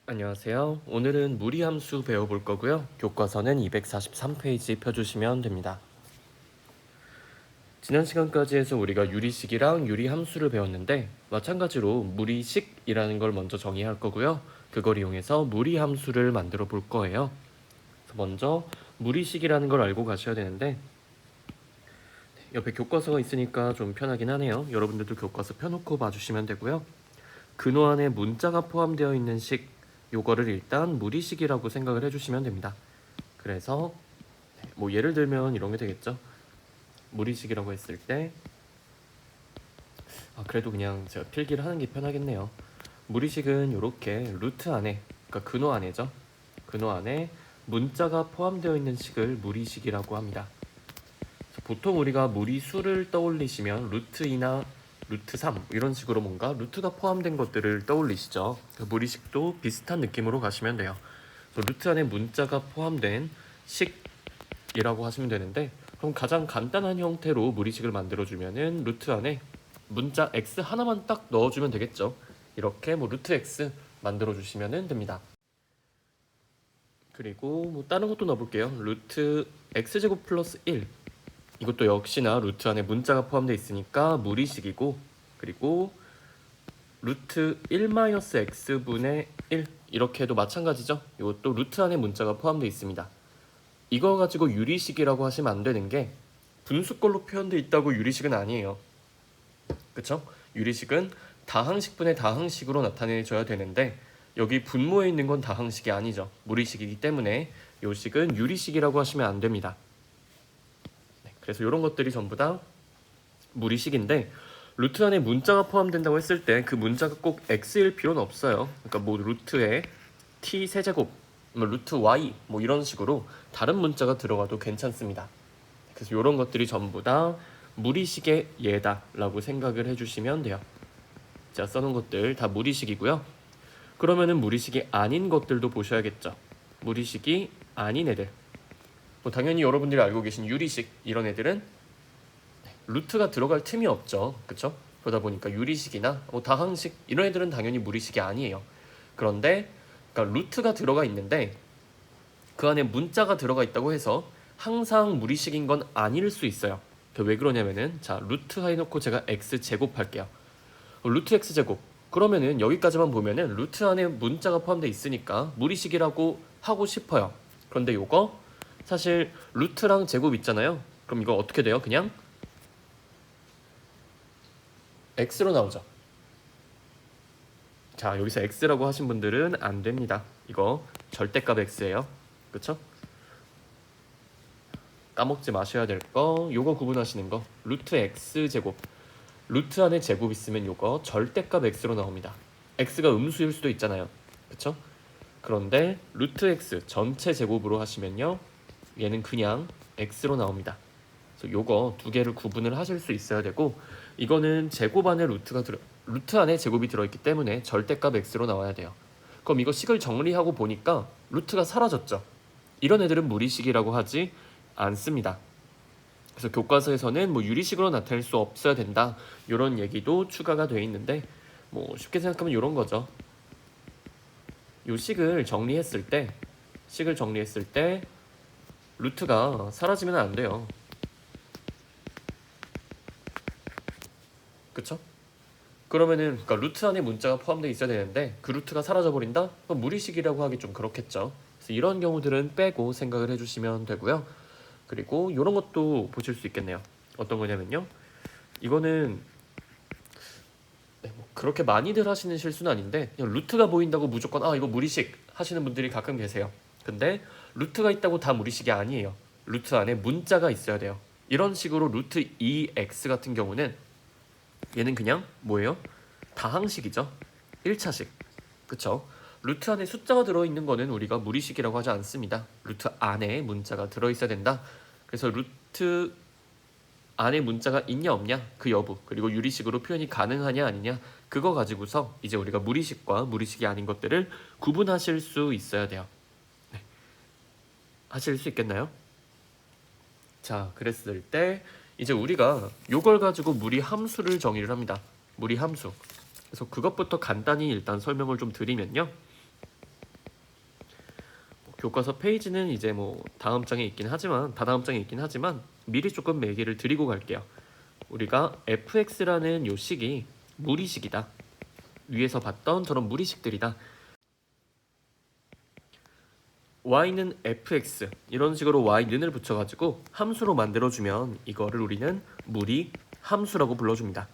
안녕하세요. 오늘은 무리함수 배워볼 거고요. 교과서는 243페이지 펴주시면 됩니다. 지난 시간까지 해서 우리가 유리식이랑 유리함수를 배웠는데 마찬가지로 무리식이라는 걸 먼저 정의할 거고요. 그걸 이용해서 무리함수를 만들어 볼 거예요. 그래서 먼저 무리식이라는 걸 알고 가셔야 되는데 옆에 교과서가 있으니까 좀 편하긴 하네요. 여러분들도 교과서 펴놓고 봐주시면 되고요. 근호 안에 문자가 포함되어 있는 식, 요거를 일단 무리식이라고 생각을 해주시면 됩니다. 그래서 뭐 예를 들면 이런 게 되겠죠. 무리식이라고 했을 때 그래도 그냥 제가 필기를 하는 게 편하겠네요. 무리식은 이렇게 루트 안에, 그러니까 근호 안에죠. 근호 안에 문자가 포함되어 있는 식을 무리식이라고 합니다. 보통 우리가 무리수를 떠올리시면 루트 2나 루트 3 이런 식으로 뭔가 루트가 포함된 것들을 떠올리시죠. 그 무리식도 비슷한 느낌으로 가시면 돼요. 루트 안에 문자가 포함된 식이라고 하시면 되는데, 그럼 가장 간단한 형태로 무리식을 만들어주면은 루트 안에 문자 x 하나만 딱 넣어주면 되겠죠. 이렇게 뭐 루트 x 만들어주시면 됩니다. 그리고 뭐 다른 것도 넣어볼게요. 루트 x제곱 플러스 1, 이것도 역시나 루트 안에 문자가 포함되어 있으니까 무리식이고, 그리고 루트 1-x분의 1 이렇게 해도 마찬가지죠. 이것도 루트 안에 문자가 포함되어 있습니다. 이거 가지고 유리식이라고 하시면 안 되는 게 분수꼴로 표현되어 있다고 유리식은 아니에요. 그쵸? 유리식은 다항식분의 다항식으로 나타내줘야 되는데 여기 분모에 있는 건 다항식이 아니죠. 무리식이기 때문에 이 식은 유리식이라고 하시면 안 됩니다. 그래서 이런 것들이 전부 다 무리식인데, 루트 안에 문자가 포함된다고 했을 때 그 문자가 꼭 x일 필요는 없어요. 그러니까 뭐 루트에 t 세제곱, 뭐 루트 y 뭐 이런 식으로 다른 문자가 들어가도 괜찮습니다. 그래서 이런 것들이 전부 다 무리식의 예다라고 생각을 해주시면 돼요. 제가 써놓은 것들 다 무리식이고요. 그러면은 무리식이 아닌 것들도 보셔야겠죠. 무리식이 아닌 애들, 뭐 당연히 여러분들이 알고 계신 유리식, 이런 애들은 루트가 들어갈 틈이 없죠. 그쵸? 그러다 보니까 유리식이나 뭐 다항식 이런 애들은 당연히 무리식이 아니에요. 그런데 그러니까 루트가 들어가 있는데 그 안에 문자가 들어가 있다고 해서 항상 무리식인 건 아닐 수 있어요. 왜 그러냐면은, 자, 루트 해놓고 제가 x제곱 할게요. 루트 x제곱, 그러면은 여기까지만 보면은 루트 안에 문자가 포함되어 있으니까 무리식이라고 하고 싶어요. 그런데 요거 사실 루트랑 제곱 있잖아요. 그럼 이거 어떻게 돼요? 그냥 x로 나오죠. 자, 여기서 x라고 하신 분들은 안 됩니다. 이거 절대값 x예요. 그쵸? 까먹지 마셔야 될 거, 요거 구분하시는 거. 루트 x제곱, 루트 안에 제곱 있으면 요거 절대값 x로 나옵니다. x가 음수일 수도 있잖아요. 그쵸? 그런데 루트 x 전체 제곱으로 하시면요, 얘는 그냥 x로 나옵니다. 그래서 요거 두 개를 구분을 하실 수 있어야 되고, 이거는 제곱 안에 루트 안에 제곱이 들어있기 때문에 절대값 x로 나와야 돼요. 그럼 이거 식을 정리하고 보니까 루트가 사라졌죠. 이런 애들은 무리식이라고 하지 않습니다. 그래서 교과서에서는 뭐 유리식으로 나타낼 수 없어야 된다, 이런 얘기도 추가가 되어 있는데, 뭐 쉽게 생각하면 이런 거죠. 이 식을 정리했을 때 루트가 사라지면 안 돼요. 그쵸? 그러면은 그러니까 루트 안에 문자가 포함되어 있어야 되는데 그 루트가 사라져 버린다? 그럼 무리식이라고 하기 좀 그렇겠죠. 그래서 이런 경우들은 빼고 생각을 해주시면 되고요. 그리고 이런 것도 보실 수 있겠네요. 어떤 거냐면요, 이거는 뭐 그렇게 많이들 하시는 실수는 아닌데, 그냥 루트가 보인다고 무조건 이거 무리식 하시는 분들이 가끔 계세요. 근데 루트가 있다고 다 무리식이 아니에요. 루트 안에 문자가 있어야 돼요. 이런 식으로 루트 2x 같은 경우는 얘는 그냥 뭐예요? 다항식이죠. 1차식. 그쵸? 루트 안에 숫자가 들어있는 거는 우리가 무리식이라고 하지 않습니다. 루트 안에 문자가 들어있어야 된다. 그래서 루트 안에 문자가 있냐 없냐 그 여부, 그리고 유리식으로 표현이 가능하냐 아니냐, 그거 가지고서 이제 우리가 무리식과 무리식이 아닌 것들을 구분하실 수 있어야 돼요. 네. 하실 수 있겠나요? 자, 그랬을 때 이제 우리가 요걸 가지고 무리 함수를 정의를 합니다. 무리 함수. 그래서 그것부터 간단히 일단 설명을 좀 드리면요, 교과서 페이지는 이제 뭐 다음 장에 있긴 하지만 다다음 장에 있긴 하지만 미리 조금 얘기를 드리고 갈게요. 우리가 fx라는 요 식이 무리식이다. 위에서 봤던 저런 무리식들이다. y는 fx 이런 식으로 y는을 붙여가지고 함수로 만들어주면 이거를 우리는 무리 함수라고 불러줍니다.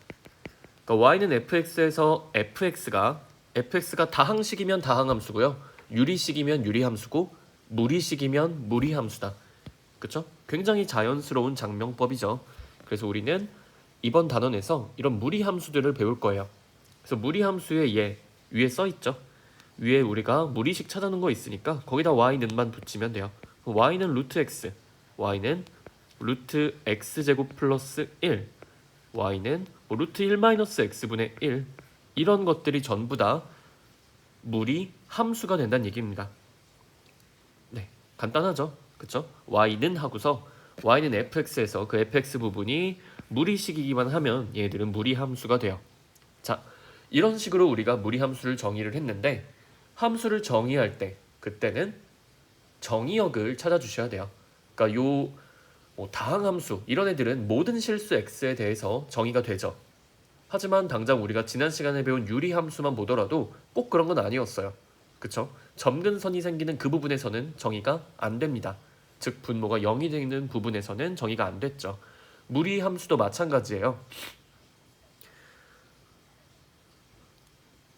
그러니까 y는 fx에서 fx가 다항식이면 다항함수고요. 유리식이면 유리함수고 무리식이면 무리함수다. 그쵸? 굉장히 자연스러운 장명법이죠. 그래서 우리는 이번 단원에서 이런 무리함수들을 배울 거예요. 그래서 무리함수의 얘 위에 써있죠. 위에 우리가 무리식 찾아놓은 거 있으니까 거기다 y는만 붙이면 돼요. y는 루트 x, y는 루트 x제곱 플러스 1, y는 루트 1 마이너스 x분의 1 이런 것들이 전부 다 무리 함수가 된다는 얘기입니다. 네, 간단하죠? 그쵸? y는 하고서 y는 fx에서 그 fx 부분이 무리식이기만 하면 얘들은 무리 함수가 돼요. 자, 이런 식으로 우리가 무리 함수를 정의를 했는데 함수를 정의할 때 그때는 정의역을 찾아주셔야 돼요. 그러니까 요 다항함수 이런 애들은 모든 실수 x에 대해서 정의가 되죠. 하지만 당장 우리가 지난 시간에 배운 유리함수만 보더라도 꼭 그런 건 아니었어요. 그쵸? 점근선이 생기는 그 부분에서는 정의가 안 됩니다. 즉 분모가 0이 되는 부분에서는 정의가 안 됐죠. 무리함수도 마찬가지예요.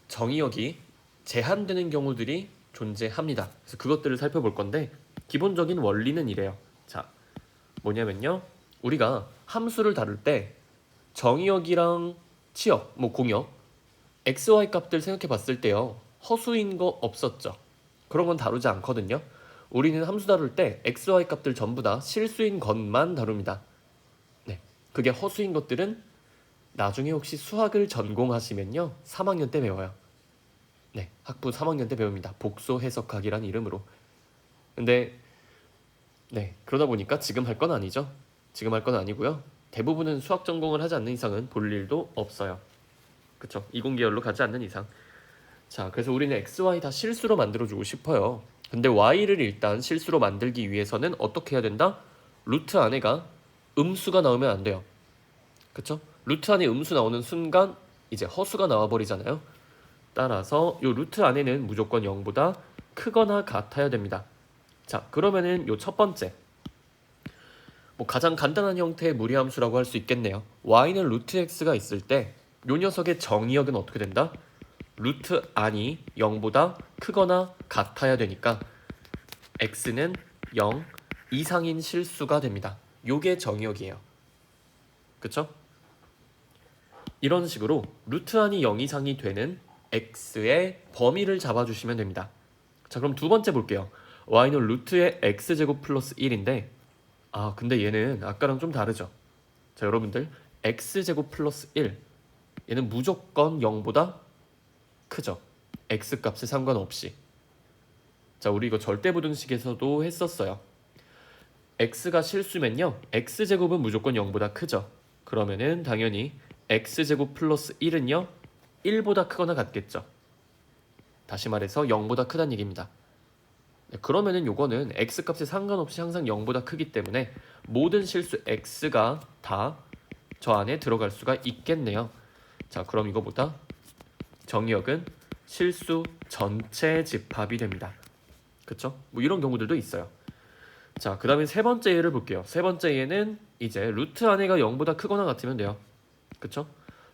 정의역이 제한되는 경우들이 존재합니다. 그래서 그것들을 살펴볼 건데 기본적인 원리는 이래요. 자, 뭐냐면요. 우리가 함수를 다룰 때 정의역이랑 치역, 공역, x, y 값들 생각해 봤을 때요. 허수인 거 없었죠. 그런 건 다루지 않거든요. 우리는 함수 다룰 때 x, y 값들 전부 다 실수인 것만 다룹니다. 네, 그게 허수인 것들은 나중에 혹시 수학을 전공하시면요. 3학년 때 배워요. 네, 학부 3학년 때 배웁니다. 복소 해석학이란 이름으로. 근데 네, 그러다 보니까 지금 할 건 아니죠. 지금 할 건 아니고요. 대부분은 수학 전공을 하지 않는 이상은 볼 일도 없어요. 그쵸? 이공계열로 가지 않는 이상. 자, 그래서 우리는 x, y 다 실수로 만들어주고 싶어요. 근데 y를 일단 실수로 만들기 위해서는 어떻게 해야 된다? 루트 안에가 음수가 나오면 안 돼요. 그쵸? 루트 안에 음수 나오는 순간 이제 허수가 나와버리잖아요. 따라서 요 루트 안에는 무조건 0보다 크거나 같아야 됩니다. 자, 그러면은 요 첫 번째 가장 간단한 형태의 무리함수라고 할 수 있겠네요. y는 루트 x가 있을 때 요 녀석의 정의역은 어떻게 된다? 루트 안이 0보다 크거나 같아야 되니까 x는 0 이상인 실수가 됩니다. 요게 정의역이에요. 그쵸? 이런 식으로 루트 안이 0 이상이 되는 x의 범위를 잡아주시면 됩니다. 자, 그럼 두 번째 볼게요. y는 루트의 x제곱 플러스 1인데 근데 얘는 아까랑 좀 다르죠. 자, 여러분들 x제곱 플러스 1 얘는 무조건 0보다 크죠. x값에 상관없이. 자, 우리 이거 절대부등식에서도 했었어요. x가 실수면요. x제곱은 무조건 0보다 크죠. 그러면은 당연히 x제곱 플러스 1은요. 1보다 크거나 같겠죠. 다시 말해서 0보다 크다는 얘기입니다. 네, 그러면은 요거는 x값에 상관없이 항상 0보다 크기 때문에 모든 실수 x가 다 저 안에 들어갈 수가 있겠네요. 자, 그럼 이거보다 정의역은 실수 전체 집합이 됩니다. 그쵸? 이런 경우들도 있어요. 자, 그 다음에 세 번째 예를 볼게요. 세 번째 예는 이제 루트 안에가 0보다 크거나 같으면 돼요. 그쵸?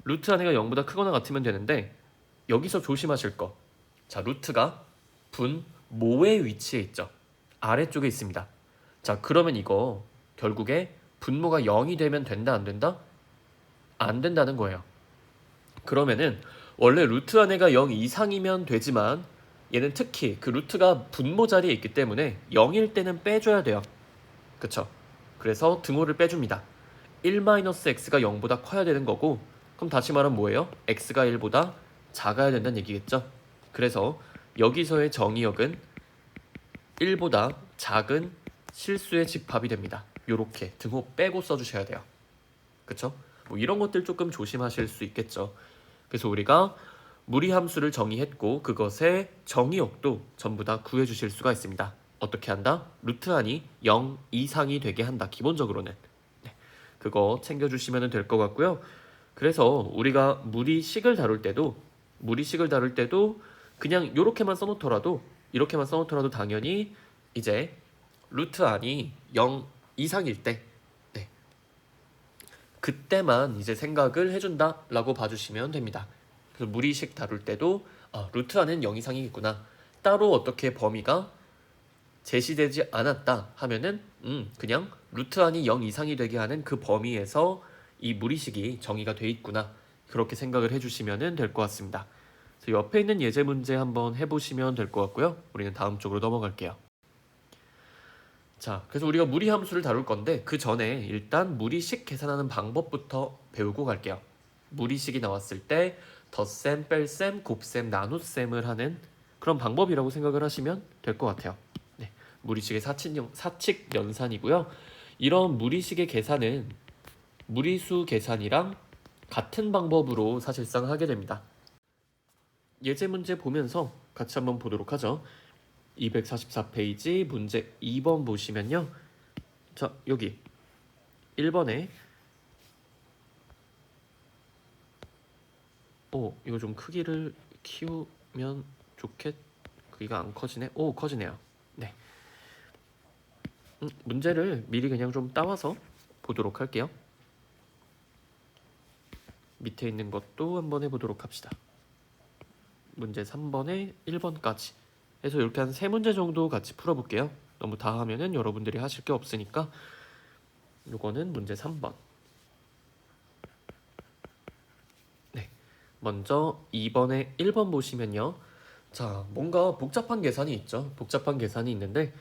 루트 안에가 0보다 크거나 같으면 되는데 여기서 조심하실 거. 자, 루트가 분모의 위치에 있죠. 아래쪽에 있습니다. 자, 그러면 이거 결국에 분모가 0이 되면 된다 안 된다? 안 된다는 거예요. 그러면은 원래 루트 안에가 0 이상이면 되지만 얘는 특히 그 루트가 분모 자리에 있기 때문에 0일 때는 빼줘야 돼요. 그쵸? 그래서 등호를 빼줍니다. 1-x가 0보다 커야 되는 거고 그럼 다시 말하면 뭐예요? x가 1보다 작아야 된다는 얘기겠죠? 그래서 여기서의 정의역은 1보다 작은 실수의 집합이 됩니다. 요렇게 등호 빼고 써주셔야 돼요. 그쵸? 이런 것들 조금 조심하실 수 있겠죠. 그래서 우리가 무리함수를 정의했고 그것의 정의역도 전부 다 구해주실 수가 있습니다. 어떻게 한다? 루트 안이 0 이상이 되게 한다. 기본적으로는. 네, 그거 챙겨주시면 될 것 같고요. 그래서 우리가 무리식을 다룰 때도 그냥 이렇게만 써놓더라도 당연히 이제 루트 안이 0 이상일 때 네, 그때만 이제 생각을 해준다라고 봐주시면 됩니다. 그래서 무리식 다룰 때도 루트 안은 0 이상이겠구나. 따로 어떻게 범위가 제시되지 않았다 하면은 그냥 루트 안이 0 이상이 되게 하는 그 범위에서 이 무리식이 정의가 돼 있구나. 그렇게 생각을 해주시면 될 것 같습니다. 그래서 옆에 있는 예제 문제 한번 해보시면 될 것 같고요. 우리는 다음 쪽으로 넘어갈게요. 자, 그래서 우리가 무리 함수를 다룰 건데 그 전에 일단 무리식 계산하는 방법부터 배우고 갈게요. 무리식이 나왔을 때 덧셈, 뺄셈, 곱셈, 나눗셈을 하는 그런 방법이라고 생각을 하시면 될 것 같아요. 네, 무리식의 사칙 연산이고요. 이런 무리식의 계산은 무리수 계산이랑 같은 방법으로 사실상 하게 됩니다. 예제 문제 보면서 같이 한번 보도록 하죠. 244페이지 문제 2번 보시면요. 자, 여기 1번에 이거 좀 크기를 키우면 크기가 안 커지네. 커지네요. 네. 문제를 미리 그냥 좀 따와서 보도록 할게요. 밑에 있는 것도 한번 해보도록 합시다. 문제 3번에 1번까지 해서 이렇게 한 3문제 정도 같이 풀어볼게요. 너무 다 하면은 여러분들이 하실 게 없으니까. 요거는 문제 3번. 네, 먼저 2번에 1번 보시면요. 자, 뭔가 복잡한 계산이 있죠. 복잡한 계산이 있는데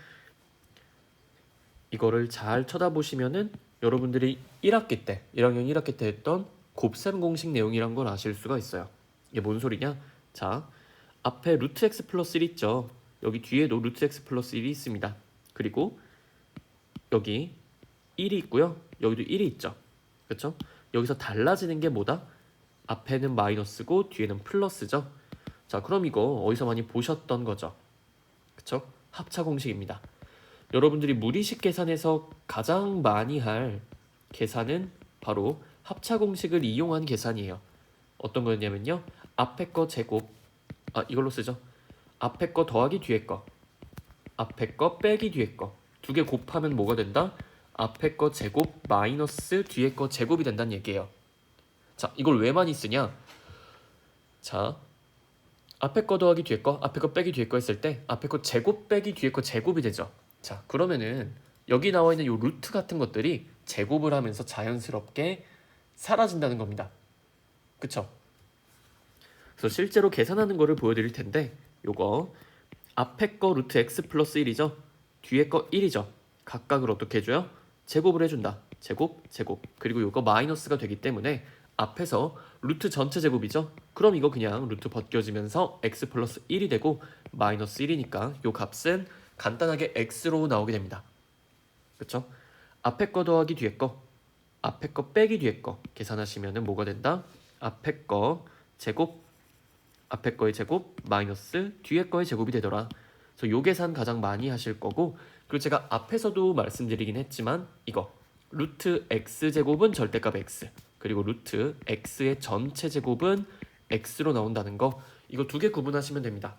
이거를 잘 쳐다보시면은 여러분들이 1학기 때, 1학년 1학기 때 했던 곱셈 공식 내용이란 걸 아실 수가 있어요. 이게 뭔 소리냐? 자, 앞에 루트 x 플러스 1 있죠. 여기 뒤에도 루트 x 플러스 1이 있습니다. 그리고 여기 1이 있고요. 여기도 1이 있죠. 그렇죠? 여기서 달라지는 게 뭐다? 앞에는 마이너스고 뒤에는 플러스죠. 자, 그럼 이거 어디서 많이 보셨던 거죠? 그쵸? 합차 공식입니다. 여러분들이 무리식 계산에서 가장 많이 할 계산은 바로 합차 공식을 이용한 계산이에요. 어떤 거였냐면요. 앞에 거 제곱, 이걸로 쓰죠. 앞에 거 더하기 뒤에 거, 앞에 거 빼기 뒤에 거. 두 개 곱하면 뭐가 된다? 앞에 거 제곱 마이너스 뒤에 거 제곱이 된다는 얘기예요. 자, 이걸 왜 많이 쓰냐? 자, 앞에 거 더하기 뒤에 거, 앞에 거 빼기 뒤에 거 했을 때 앞에 거 제곱 빼기 뒤에 거 제곱이 되죠. 자, 그러면은 여기 나와 있는 요 루트 같은 것들이 제곱을 하면서 자연스럽게 사라진다는 겁니다. 그쵸? 그래서 실제로 계산하는 거를 보여드릴 텐데 요거 앞에 거 루트 x 플러스 1이죠. 뒤에 거 1이죠. 각각을 어떻게 해줘요? 제곱을 해준다. 제곱, 제곱. 그리고 요거 마이너스가 되기 때문에 앞에서 루트 전체 제곱이죠. 그럼 이거 그냥 루트 벗겨지면서 x 플러스 1이 되고 마이너스 1이니까 요 값은 간단하게 x로 나오게 됩니다. 그쵸? 앞에 거 더하기 뒤에 거, 앞에 거 빼기 뒤에 거 계산하시면은 뭐가 된다? 앞에 거 제곱, 앞에 거의 제곱 마이너스 뒤에 거의 제곱이 되더라. 그래서 요 계산 가장 많이 하실 거고, 그리고 제가 앞에서도 말씀드리긴 했지만 이거 루트 x 제곱은 절대값 x, 그리고 루트 x의 전체 제곱은 x로 나온다는 거, 이거 두 개 구분하시면 됩니다.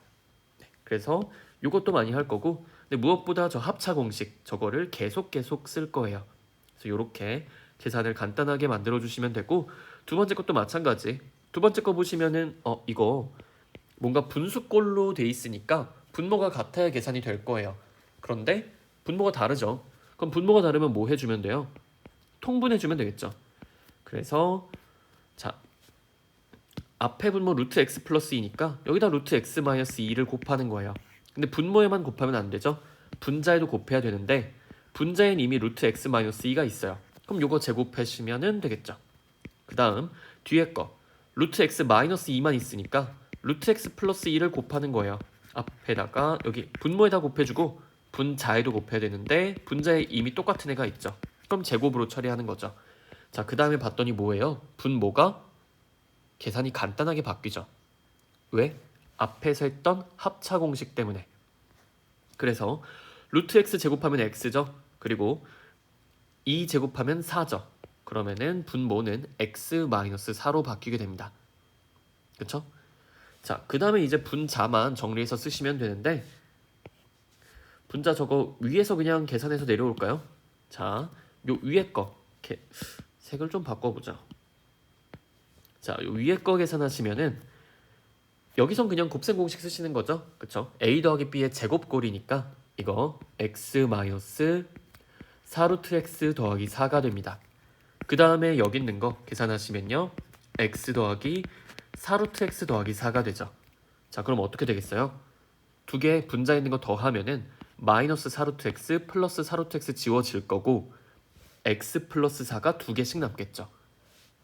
네, 그래서 요것도 많이 할 거고, 근데 무엇보다 저 합차 공식 저거를 계속 쓸 거예요. 그래서 요렇게 계산을 간단하게 만들어 주시면 되고, 두 번째 것도 마찬가지. 두 번째 거 보시면은 이거 뭔가 분수꼴로 돼 있으니까 분모가 같아야 계산이 될 거예요. 그런데 분모가 다르죠. 그럼 분모가 다르면 뭐 해주면 돼요? 통분해주면 되겠죠. 그래서 자, 앞에 분모 루트 x 플러스 2니까 여기다 루트 x 마이너스 2를 곱하는 거예요. 근데 분모에만 곱하면 안 되죠. 분자에도 곱해야 되는데 분자엔 이미 루트 x 마이너스 2가 있어요. 그럼 요거 제곱하시면 되겠죠. 그 다음 뒤에 거 루트 x 마이너스 2만 있으니까 루트 x 플러스 2를 곱하는 거예요. 앞에다가 여기 분모에다 곱해주고 분자에도 곱해야 되는데 분자에 이미 똑같은 애가 있죠. 그럼 제곱으로 처리하는 거죠. 자, 그 다음에 봤더니 뭐예요? 분모가 계산이 간단하게 바뀌죠. 왜? 앞에서 했던 합차 공식 때문에. 그래서 루트 x 제곱하면 x죠. 그리고 2 제곱하면 4죠. 그러면은 분모는 x-4로 바뀌게 됩니다. 그쵸? 자, 그 다음에 이제 분자만 정리해서 쓰시면 되는데, 분자 저거 위에서 그냥 계산해서 내려올까요? 자, 요 위에 거 색을 좀 바꿔보자. 자, 요 위에 거 계산하시면은 여기선 그냥 곱셈 공식 쓰시는 거죠. 그쵸? a 더하기 b의 제곱꼴이니까 이거 x-4루트 x 더하기 4가 됩니다. 그 다음에 여기 있는 거 계산하시면요, x 더하기 4루트 x 더하기 4가 되죠. 자, 그럼 어떻게 되겠어요? 두 개 분자에 있는 거 더하면은 마이너스 4루트 x 플러스 4루트 x 지워질 거고, x 플러스 4가 두 개씩 남겠죠.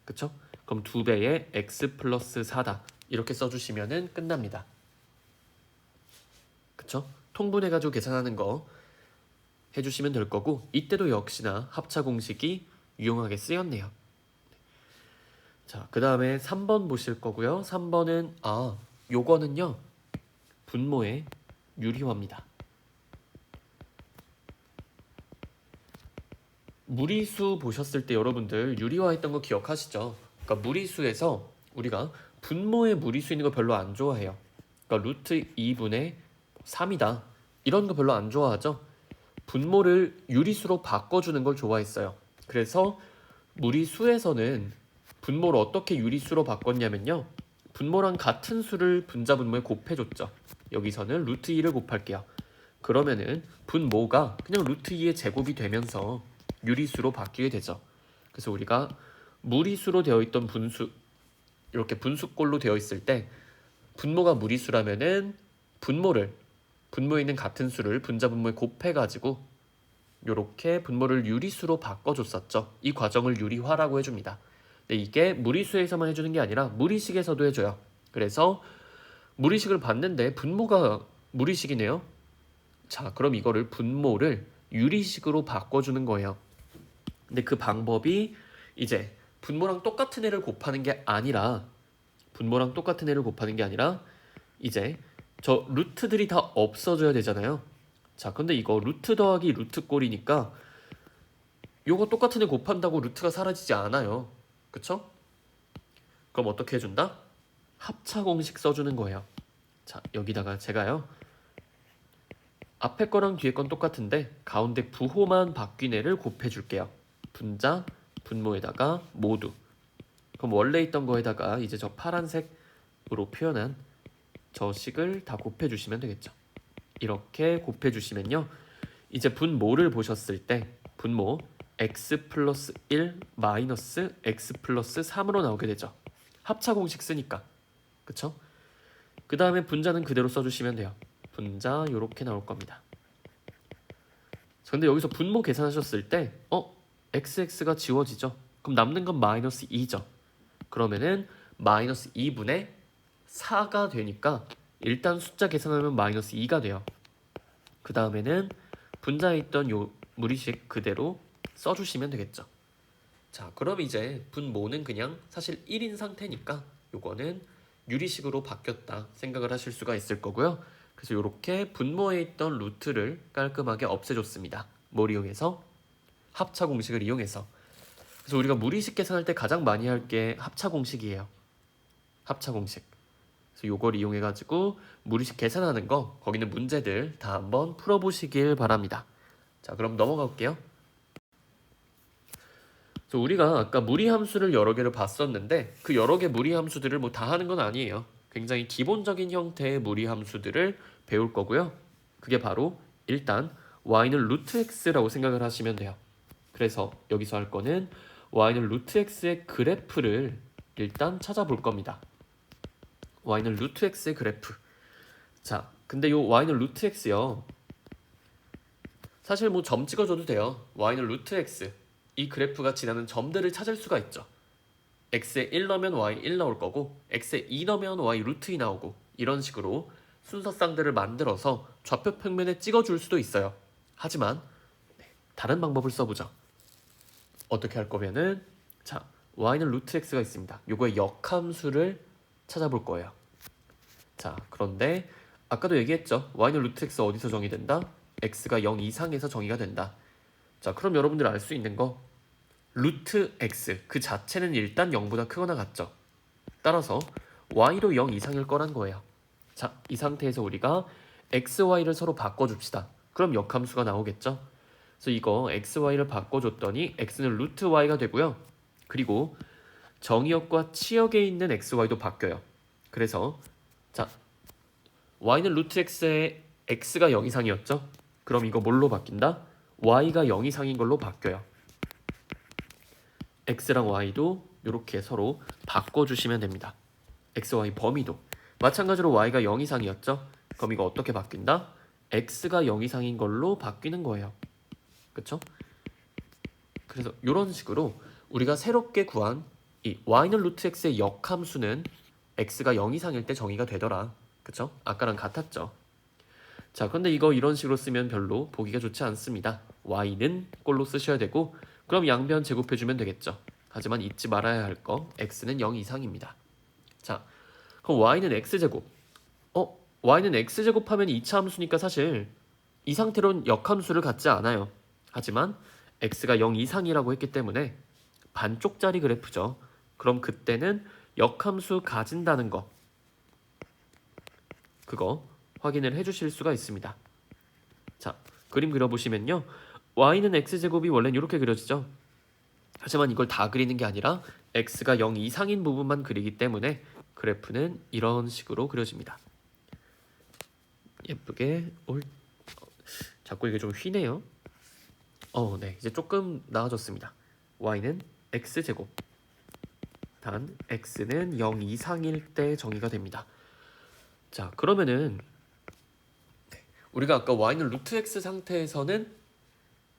그쵸? 그럼 2배의 x 플러스 4다. 이렇게 써주시면은 끝납니다. 그쵸? 통분해가지고 계산하는 거 해주시면 될 거고, 이때도 역시나 합차 공식이 유용하게 쓰였네요. 자, 그 다음에 3번 보실 거고요. 3번은 요거는요, 분모의 유리화입니다. 무리수 보셨을 때 여러분들 유리화했던 거 기억하시죠? 그러니까 무리수에서 우리가 분모의 무리수 있는 거 별로 안 좋아해요. 그러니까 루트 2분의 3이다. 이런 거 별로 안 좋아하죠? 분모를 유리수로 바꿔주는 걸 좋아했어요. 그래서 무리수에서는 분모를 어떻게 유리수로 바꿨냐면요, 분모랑 같은 수를 분자 분모에 곱해줬죠. 여기서는 루트 2를 곱할게요. 그러면은 분모가 그냥 루트 2의 제곱이 되면서 유리수로 바뀌게 되죠. 그래서 우리가 무리수로 되어 있던 분수, 이렇게 분수꼴로 되어 있을 때 분모가 무리수라면은 분모에 있는 같은 수를 분자 분모에 곱해가지고 이렇게 분모를 유리수로 바꿔줬었죠. 이 과정을 유리화라고 해줍니다. 근데 이게 무리수에서만 해주는 게 아니라 무리식에서도 해줘요. 그래서 무리식을 봤는데 분모가 무리식이네요. 자, 그럼 이거를 분모를 유리식으로 바꿔주는 거예요. 근데 그 방법이 이제 분모랑 똑같은 애를 곱하는 게 아니라 이제 저 루트들이 다 없어져야 되잖아요. 자, 근데 이거 루트 더하기 루트 꼴이니까 요거 똑같은 애 곱한다고 루트가 사라지지 않아요. 그쵸? 그럼 어떻게 해준다? 합차 공식 써주는 거예요. 자, 여기다가 제가요, 앞에 거랑 뒤에 건 똑같은데 가운데 부호만 바뀐 애를 곱해줄게요. 분자, 분모에다가 모두. 그럼 원래 있던 거에다가 이제 저 파란색으로 표현한 저 식을 다 곱해주시면 되겠죠. 이렇게 곱해주시면요, 이제 분모를 보셨을 때 분모 x 플러스 1 마이너스 x 플러스 3으로 나오게 되죠. 합차 공식 쓰니까. 그쵸? 그 다음에 분자는 그대로 써주시면 돼요. 분자 요렇게 나올 겁니다. 근데 여기서 분모 계산하셨을 때 xx가 지워지죠. 그럼 남는 건 마이너스 2죠. 그러면은 마이너스 2분의 4가 되니까 일단 숫자 계산하면 마이너스 2가 돼요. 그 다음에는 분자에 있던 요 무리식 그대로 써주시면 되겠죠. 자, 그럼 이제 분모는 그냥 사실 1인 상태니까 요거는 유리식으로 바뀌었다 생각을 하실 수가 있을 거고요. 그래서 이렇게 분모에 있던 루트를 깔끔하게 없애줬습니다. 뭘 이용해서? 합차 공식을 이용해서. 그래서 우리가 무리식 계산할 때 가장 많이 할 게 합차 공식이에요. 합차 공식. 그래서 요걸 이용해가지고 무리식 계산하는 거, 거기는 문제들 다 한번 풀어보시길 바랍니다. 자, 그럼 넘어가 볼게요. 그래서 우리가 아까 무리함수를 여러 개를 봤었는데 그 여러 개 무리함수들을 뭐 다 하는 건 아니에요. 굉장히 기본적인 형태의 무리함수들을 배울 거고요. 그게 바로 일단 y는 루트 x라고 생각을 하시면 돼요. 그래서 여기서 할 거는 y는 루트 x의 그래프를 일단 찾아볼 겁니다. y는 루트 x의 그래프. 자, 근데 요 y는 루트 x요, 사실 뭐 점 찍어줘도 돼요. y는 루트 x, 이 그래프가 지나는 점들을 찾을 수가 있죠. x에 1 넣으면 y 1 나올 거고, x에 2 넣으면 y 루트 2 나오고, 이런 식으로 순서쌍들을 만들어서 좌표 평면에 찍어줄 수도 있어요. 하지만 다른 방법을 써보죠. 어떻게 할 거면은, 자, y는 루트 x가 있습니다. 요거의 역함수를 찾아볼 거예요. 자, 그런데 아까도 얘기했죠. y는 루트 x 어디서 정의된다? x가 0 이상에서 정의가 된다. 자, 그럼 여러분들 알 수 있는 거 루트 x 그 자체는 일단 0보다 크거나 같죠. 따라서 y도 0 이상일 거란 거예요. 자, 이 상태에서 우리가 x, y를 서로 바꿔줍시다. 그럼 역함수가 나오겠죠. 그래서 이거 x, y를 바꿔줬더니 x는 루트 y가 되고요. 그리고 정의역과 치역에 있는 x, y도 바뀌어요. 그래서 자, y는 루트 x에 x가 0 이상이었죠. 그럼 이거 뭘로 바뀐다? y가 0 이상인 걸로 바뀌어요. x랑 y도 이렇게 서로 바꿔주시면 됩니다. x, y 범위도 마찬가지로 y가 0 이상이었죠. 그럼 이거 어떻게 바뀐다? x가 0 이상인 걸로 바뀌는 거예요. 그쵸? 그래서 이런 식으로 우리가 새롭게 구한 이 y는 루트 x의 역함수는 x가 0 이상일 때 정의가 되더라. 그쵸? 아까랑 같았죠. 자, 그런데 이거 이런 식으로 쓰면 별로 보기가 좋지 않습니다. y는 꼴로 쓰셔야 되고 그럼 양변 제곱해주면 되겠죠. 하지만 잊지 말아야 할 거 x는 0 이상입니다. 자, 그럼 y는 x제곱. y는 x제곱하면 2차 함수니까 사실 이 상태로는 역함수를 갖지 않아요. 하지만 x가 0 이상이라고 했기 때문에 반쪽짜리 그래프죠. 그럼 그때는 역함수 가진다는 거 그거 확인을 해주실 수가 있습니다. 자, 그림 그려보시면요. y는 x제곱이 원래는 이렇게 그려지죠. 하지만 이걸 다 그리는 게 아니라 x가 0 이상인 부분만 그리기 때문에 그래프는 이런 식으로 그려집니다. 예쁘게 자꾸 이게 좀 휘네요. 네, 이제 조금 나아졌습니다. y는 x제곱 단 x는 0 이상일 때 정의가 됩니다. 자, 그러면은 우리가 아까 y는 루트 x 상태에서는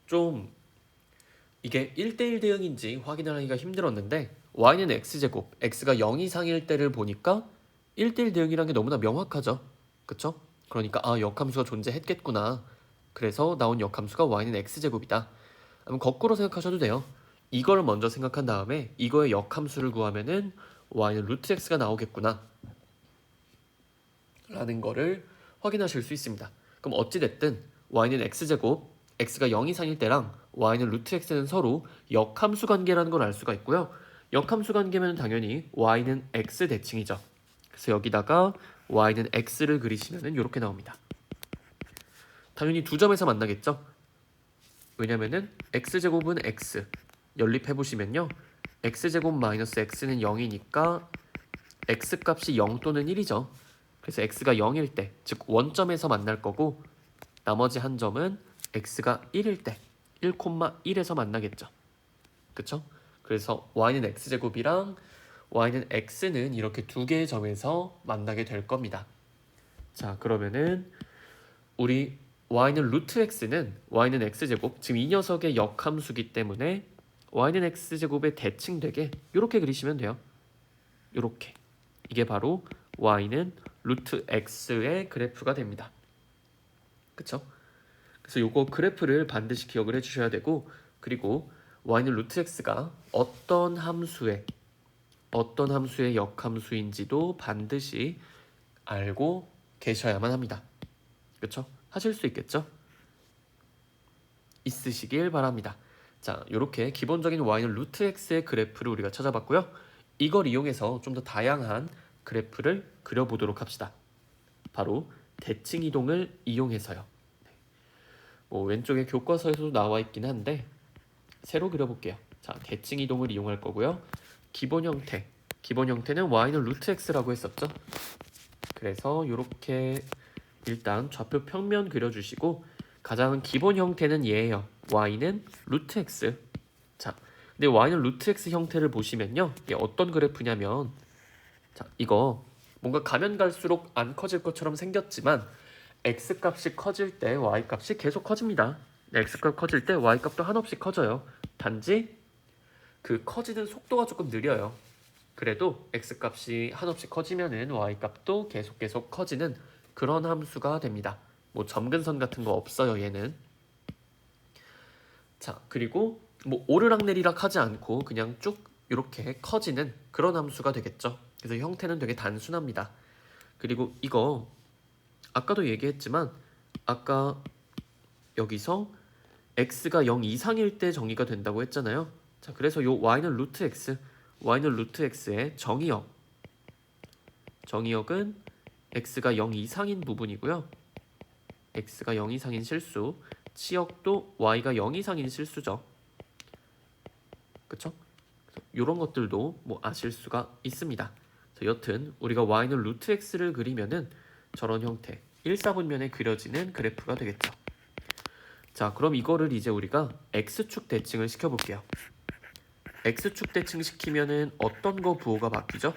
좀 이게 1대1 대응인지 확인을 하기가 힘들었는데 y는 x제곱, x가 0 이상일 때를 보니까 1대1 대응이라는 게 너무나 명확하죠. 그쵸? 그러니까 역함수가 존재했겠구나. 그래서 나온 역함수가 y는 x제곱이다. 그럼 거꾸로 생각하셔도 돼요. 이걸 먼저 생각한 다음에 이거의 역함수를 구하면은 y는 루트 x가 나오겠구나 라는 거를 확인하실 수 있습니다. 그럼 어찌됐든 y는 x제곱, x가 0 이상일 때랑 y는 루트 x는 서로 역함수 관계라는 걸 알 수가 있고요. 역함수 관계면 당연히 y는 x 대칭이죠. 그래서 여기다가 y는 x를 그리시면 이렇게 나옵니다. 당연히 두 점에서 만나겠죠. 왜냐면은 x제곱은 x 연립해보시면요. x제곱 마이너스 x는 0이니까 x값이 0 또는 1이죠. 그래서 x가 0일 때, 즉 원점에서 만날 거고 나머지 한 점은 x가 1일 때 1,1에서 만나겠죠. 그쵸? 그래서 y는 x제곱이랑 y는 x는 이렇게 두 개의 점에서 만나게 될 겁니다. 자, 그러면은 우리 y는 루트 x는 y는 x제곱, 지금 이 녀석의 역함수기 때문에 y는 x제곱의 대칭되게 이렇게 그리시면 돼요. 이렇게. 이게 바로 y는 루트 x의 그래프가 됩니다. 그쵸? 그래서 요거 그래프를 반드시 기억을 해주셔야 되고 그리고 y는 루트 x가 어떤 함수의 역함수인지도 반드시 알고 계셔야만 합니다. 그쵸? 하실 수 있겠죠? 있으시길 바랍니다. 자, 요렇게 기본적인 y는 루트 x의 그래프를 우리가 찾아봤고요. 이걸 이용해서 좀 더 다양한 그래프를 그려보도록 합시다. 바로 대칭 이동을 이용해서요. 왼쪽에 교과서에서도 나와 있긴 한데 새로 그려볼게요. 자, 대칭 이동을 이용할 거고요. 기본 형태는 y는 루트 x라고 했었죠. 그래서 이렇게 일단 좌표 평면 그려주시고 가장 기본 형태는 얘예요. y는 루트 x. 자, 근데 y는 루트 x 형태를 보시면요. 이게 어떤 그래프냐면 자, 이거 뭔가 가면 갈수록 안 커질 것처럼 생겼지만 x값이 커질 때 y값이 계속 커집니다. x값 커질 때 y값도 한없이 커져요. 단지 그 커지는 속도가 조금 느려요. 그래도 x값이 한없이 커지면은 y값도 계속 커지는 그런 함수가 됩니다. 뭐 점근선 같은 거 없어요, 얘는. 자, 그리고 뭐 오르락내리락 하지 않고 그냥 쭉 이렇게 커지는 그런 함수가 되겠죠. 그래서 형태는 되게 단순합니다. 그리고 이거 아까도 얘기했지만 아까 여기서 x가 0 이상일 때 정의가 된다고 했잖아요. 자, 그래서 요 y는 루트 x, y는 루트 x의 정의역은 x가 0 이상인 부분이고요. x가 0 이상인 실수, 치역도 y가 0 이상인 실수죠. 그쵸? 이런 것들도 뭐 아실 수가 있습니다. 자, 여튼 우리가 y는 루트 x를 그리면은 저런 형태 1사분면에 그려지는 그래프가 되겠죠. 자, 그럼 이거를 이제 우리가 x축 대칭을 시켜볼게요. x축 대칭 시키면은 어떤 거 부호가 바뀌죠?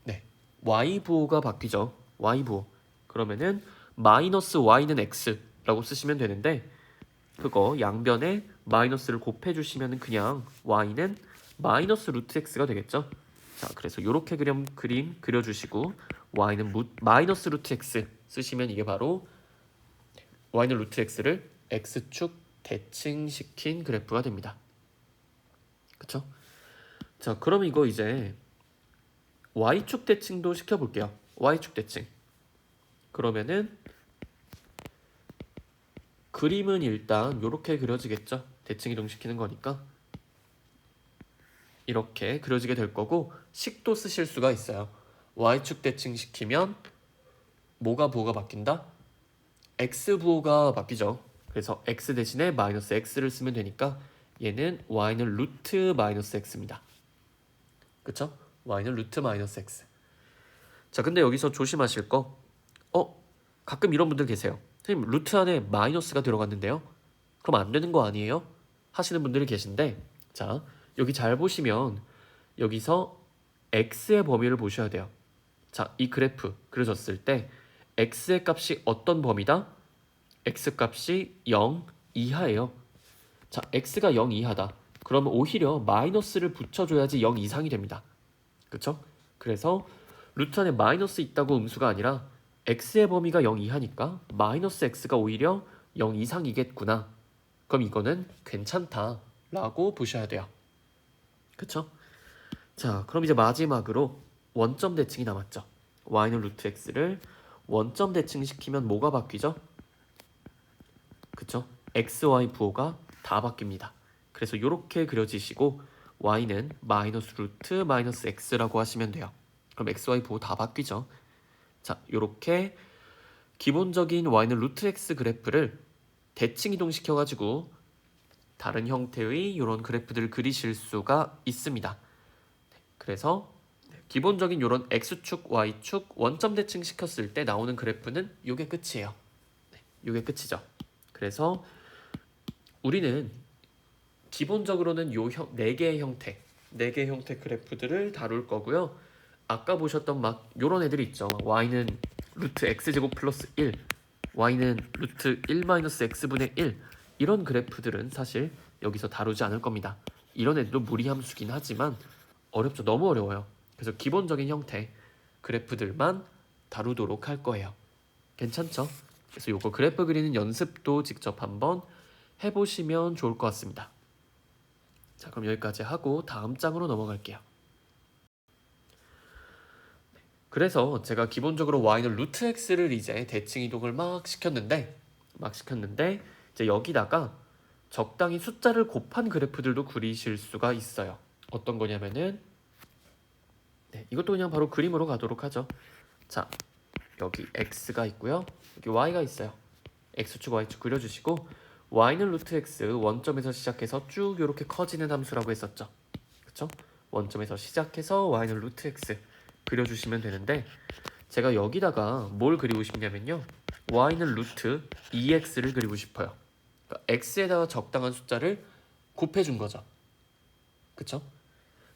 네, y 부호가 바뀌죠. y 부호. 그러면은 마이너스 y는 x라고 쓰시면 되는데 그거 양변에 마이너스를 곱해주시면 그냥 y는 마이너스 루트 x가 되겠죠. 자, 그래서 이렇게 그림 그려주시고 y는 마이너스 루트 x 쓰시면 이게 바로 y는 루트 x를 x축 대칭시킨 그래프가 됩니다. 그쵸? 자, 그럼 이거 이제 y축 대칭도 시켜볼게요. y축 대칭. 그러면은 그림은 일단 이렇게 그려지겠죠. 대칭 이동시키는 거니까 이렇게 그려지게 될 거고 식도 쓰실 수가 있어요. y축 대칭 시키면 뭐가 부호가 바뀐다? x 부호가 바뀌죠. 그래서 x 대신에 마이너스 x를 쓰면 되니까 얘는 y는 루트 마이너스 x입니다. 그쵸? y는 루트 마이너스 x. 자, 근데 여기서 조심하실 거 가끔 이런 분들 계세요. 선생님, 루트 안에 마이너스가 들어갔는데요? 그럼 안 되는 거 아니에요? 하시는 분들이 계신데, 자, 여기 잘 보시면 여기서 x의 범위를 보셔야 돼요. 자, 이 그래프 그려졌을 때 x의 값이 어떤 범위다? x 값이 0 이하예요. 자, x가 0 이하다. 그러면 오히려 마이너스를 붙여줘야지 0 이상이 됩니다. 그쵸? 그래서 루트 안에 마이너스 있다고 음수가 아니라 x의 범위가 0 이하니까 마이너스 x가 오히려 0 이상이겠구나. 그럼 이거는 괜찮다라고 보셔야 돼요. 그쵸? 자, 그럼 이제 마지막으로 원점 대칭이 남았죠. y는 루트 x를 원점 대칭시키면 뭐가 바뀌죠? 그쵸? x, y 부호가 다 바뀝니다. 그래서 이렇게 그려지시고 y는 마이너스 루트 마이너스 x라고 하시면 돼요. 그럼 x, y 부호 다 바뀌죠. 자, 이렇게 기본적인 y는 루트 x 그래프를 대칭 이동시켜가지고 다른 형태의 이런 그래프들을 그리실 수가 있습니다. 그래서 기본적인 이런 x축, y축 원점 대칭 시켰을 때 나오는 그래프는 이게 끝이에요. 이게 끝이죠. 그래서 우리는 기본적으로는 요 4개의 형태 그래프들을 다룰 거고요. 아까 보셨던 막 요런 애들이 있죠. y는 루트 x제곱 플러스 1, y는 루트 1 마이너스 x분의 1 이런 그래프들은 사실 여기서 다루지 않을 겁니다. 이런 애들도 무리함수긴 하지만 어렵죠. 너무 어려워요. 그래서 기본적인 형태 그래프들만 다루도록 할 거예요. 괜찮죠? 그래서 요거 그래프 그리는 연습도 직접 한번 해보시면 좋을 것 같습니다. 자, 그럼 여기까지 하고 다음 장으로 넘어갈게요. 그래서 제가 기본적으로 y는 루트 x를 이제 대칭 이동을 막 시켰는데 이제 여기다가 적당히 숫자를 곱한 그래프들도 그리실 수가 있어요. 어떤 거냐면은 이것도 그냥 바로 그림으로 가도록 하죠. 자, 여기 x가 있고요. 여기 y가 있어요. x축, y축 그려주시고 y는 루트 x 원점에서 시작해서 쭉 이렇게 커지는 함수라고 했었죠. 그쵸? 원점에서 시작해서 y는 루트 x 그려주시면 되는데 제가 여기다가 뭘 그리고 싶냐면요. y는 루트 2x를 그리고 싶어요. 그러니까 x에다가 적당한 숫자를 곱해준 거죠. 그쵸?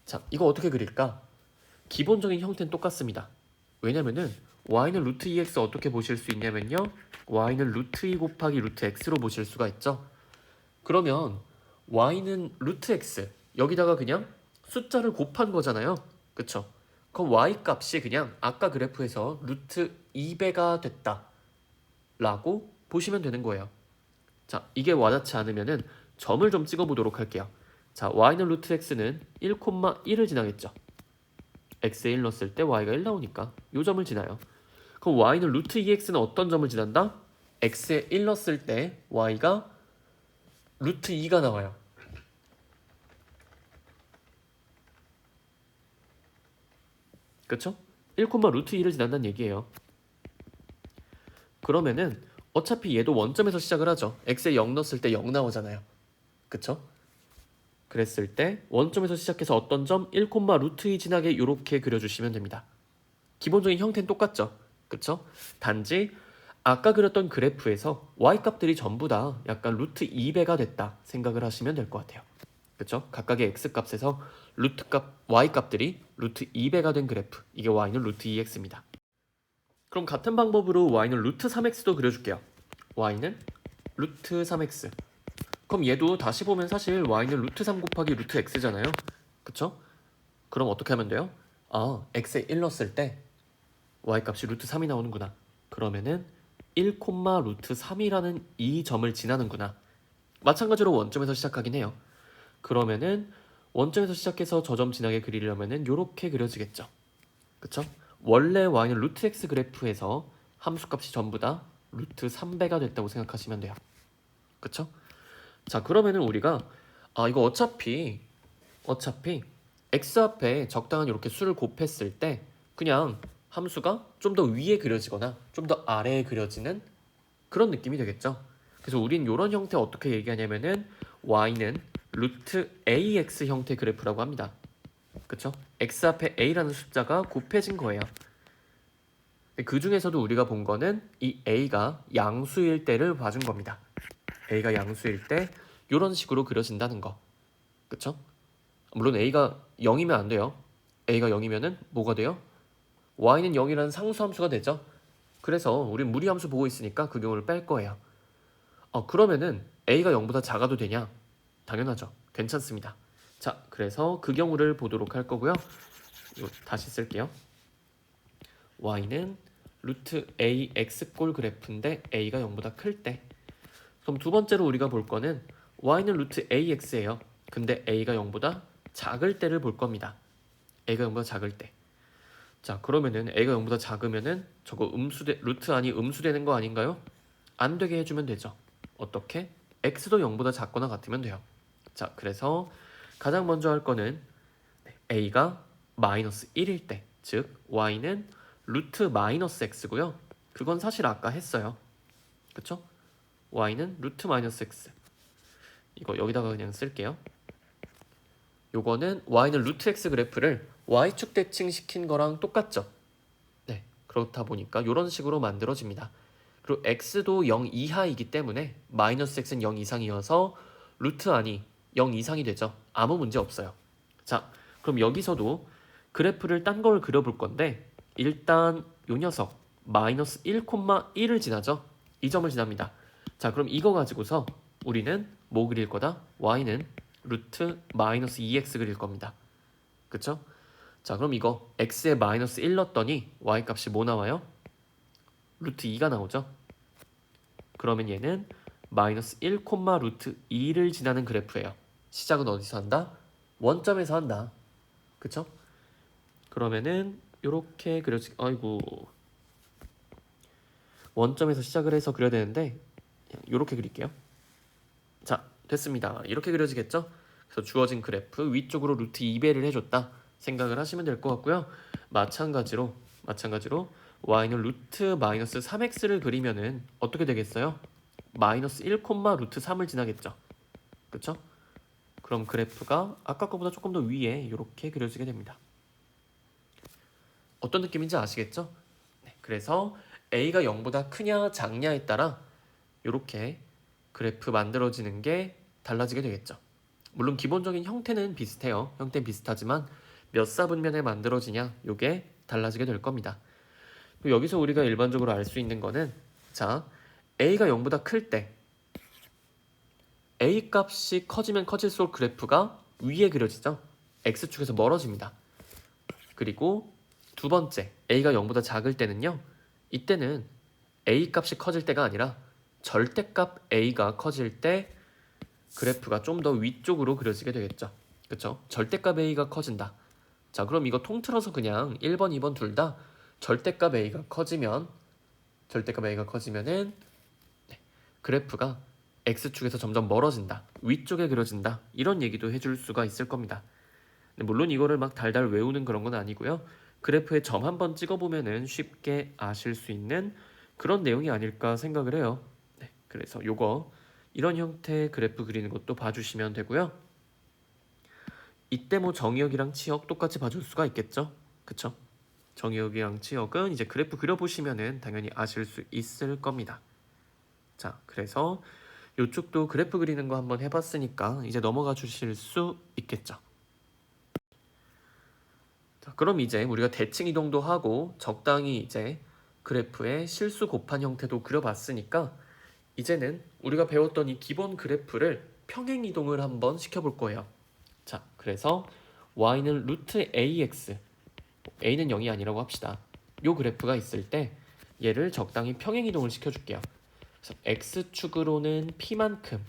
자, 이거 어떻게 그릴까? 기본적인 형태는 똑같습니다. 왜냐면은 y는 루트 2x 어떻게 보실 수 있냐면요. y는 루트 2 곱하기 루트 x로 보실 수가 있죠. 그러면 y는 루트 x 여기다가 그냥 숫자를 곱한 거잖아요. 그쵸? 그럼 y 값이 그냥 아까 그래프에서 루트 2배가 됐다 라고 보시면 되는 거예요. 자, 이게 와닿지 않으면은 점을 좀 찍어 보도록 할게요. 자, y는 루트 x는 1,1을 지나겠죠. x에 1 넣었을 때 y가 1 나오니까 이 점을 지나요. 그럼 y는 루트 2x는 어떤 점을 지난다? x에 1 넣었을 때 y가 루트 2가 나와요. 그쵸? 1, 루트 2를 지난다는 얘기예요. 그러면은 어차피 얘도 원점에서 시작을 하죠. x에 0 넣었을 때 0 나오잖아요. 그쵸? 그랬을 때 원점에서 시작해서 어떤 점 1, 루트 2 지나게 이렇게 그려주시면 됩니다. 기본적인 형태는 똑같죠. 그쵸? 단지 아까 그렸던 그래프에서 y값들이 전부 다 약간 루트 2배가 됐다 생각을 하시면 될 것 같아요. 그쵸? 각각의 x값에서 y값들이 루트 2배가 된 그래프, 이게 y는 루트 2x입니다. 그럼 같은 방법으로 y는 루트 3x도 그려줄게요. y는 루트 3x. 그럼 얘도 다시 보면 사실 y는 루트 3 곱하기 루트 x잖아요. 그쵸? 그럼 어떻게 하면 돼요? x에 1 넣었을 때 y값이 루트 3이 나오는구나. 그러면은 1, 루트 3이라는 이 점을 지나는구나. 마찬가지로 원점에서 시작하긴 해요. 그러면은 원점에서 시작해서 저 점 지나게 그리려면은 요렇게 그려지겠죠. 그쵸? 원래 y는 루트 x 그래프에서 함수값이 전부 다 루트 3배가 됐다고 생각하시면 돼요. 그쵸? 자, 그러면은 우리가 이거 어차피 x 앞에 적당한 이렇게 수를 곱했을 때 그냥 함수가 좀 더 위에 그려지거나 좀 더 아래에 그려지는 그런 느낌이 되겠죠. 그래서 우린 이런 형태 어떻게 얘기하냐면은 y는 루트 ax 형태 그래프라고 합니다. 그쵸? x 앞에 a라는 숫자가 곱해진 거예요. 그 중에서도 우리가 본 거는 이 a가 양수일 때를 봐준 겁니다. a가 양수일 때 이런 식으로 그려진다는 거. 그쵸? 물론 a가 0이면 안 돼요. a가 0이면은 뭐가 돼요? y는 0이라는 상수함수가 되죠. 그래서 우린 무리함수 보고 있으니까 그 경우를 뺄 거예요. 그러면은 a가 0보다 작아도 되냐? 당연하죠. 괜찮습니다. 자, 그래서 그 경우를 보도록 할 거고요. 이거 다시 쓸게요. y는 루트 ax 꼴 그래프인데 a가 0보다 클 때. 그럼 두 번째로 우리가 볼 거는 y는 루트 ax예요. 근데 a가 0보다 작을 때를 볼 겁니다. a가 0보다 작을 때. 자, 그러면은 a가 0보다 작으면은 저거 루트 안이 음수되는 거 아닌가요? 안 되게 해주면 되죠. 어떻게? x도 0보다 작거나 같으면 돼요. 자, 그래서 가장 먼저 할 거는 a가 마이너스 1일 때, 즉 y는 루트 마이너스 x고요. 그건 사실 아까 했어요. 그쵸? y는 루트 마이너스 x. 이거 여기다가 그냥 쓸게요. 요거는 y는 루트 x 그래프를 y축 대칭시킨 거랑 똑같죠? 네, 그렇다 보니까 이런 식으로 만들어집니다. 그리고 x도 0 이하이기 때문에 마이너스 x는 0 이상이어서 루트 안이 0 이상이 되죠. 아무 문제 없어요. 자, 그럼 여기서도 그래프를 딴 걸 그려볼 건데 일단 요 녀석 마이너스 1,1을 지나죠. 이 점을 지납니다. 자, 그럼 이거 가지고서 우리는 뭐 그릴 거다? y는 루트 마이너스 2x 그릴 겁니다. 그쵸? 자, 그럼 이거 x에 마이너스 1 넣었더니 y값이 뭐 나와요? 루트 2가 나오죠. 그러면 얘는 마이너스 1, 루트 2를 지나는 그래프예요. 시작은 어디서 한다? 원점에서 한다. 그쵸? 그러면은 요렇게 아이고, 원점에서 시작을 해서 그려야 되는데 요렇게 그릴게요. 자, 됐습니다. 이렇게 그려지겠죠? 그래서 주어진 그래프 위쪽으로 루트 2배를 해줬다 생각을 하시면 될 것 같고요. 마찬가지로 y는 루트 마이너스 3x를 그리면은 어떻게 되겠어요? 마이너스 1, 루트 3을 지나겠죠. 그쵸? 그럼 그래프가 아까 거보다 조금 더 위에 이렇게 그려지게 됩니다. 어떤 느낌인지 아시겠죠? 네, 그래서 a가 0보다 크냐 작냐에 따라 이렇게 그래프 만들어지는 게 달라지게 되겠죠. 물론 기본적인 형태는 비슷해요. 형태는 비슷하지만 몇 사분면에 만들어지냐 이게 달라지게 될 겁니다. 여기서 우리가 일반적으로 알 수 있는 거는 자, a가 0보다 클 때 a 값이 커지면 커질수록 그래프가 위에 그려지죠. x축에서 멀어집니다. 그리고 두 번째, a가 0보다 작을 때는요. 이때는 a 값이 커질 때가 아니라 절대값 a가 커질 때 그래프가 좀 더 위쪽으로 그려지게 되겠죠. 그쵸? 절대값 a가 커진다. 자, 그럼 이거 통틀어서 그냥 1번, 2번 둘 다 절대값 a가 커지면은 그래프가 x축에서 점점 멀어진다, 위쪽에 그려진다, 이런 얘기도 해줄 수가 있을 겁니다. 물론 이거를 막 달달 외우는 그런 건 아니고요. 그래프에 점 한번 찍어보면은 쉽게 아실 수 있는 그런 내용이 아닐까 생각을 해요. 네, 그래서 요거 이런 형태의 그래프 그리는 것도 봐주시면 되고요. 이때 뭐 정의역이랑 치역 똑같이 봐줄 수가 있겠죠? 그쵸? 정의역이랑 치역은 이제 그래프 그려보시면은 당연히 아실 수 있을 겁니다. 자, 그래서 이쪽도 그래프 그리는 거 한번 해봤으니까 이제 넘어가 주실 수 있겠죠? 자, 그럼 이제 우리가 대칭 이동도 하고 적당히 이제 그래프의 실수 곱한 형태도 그려봤으니까 이제는 우리가 배웠던 이 기본 그래프를 평행 이동을 한번 시켜볼 거예요. 자, 그래서 y는 루트 ax, a는 0이 아니라고 합시다. 요 그래프가 있을 때 얘를 적당히 평행 이동을 시켜줄게요. 그래서 x축으로는 p만큼,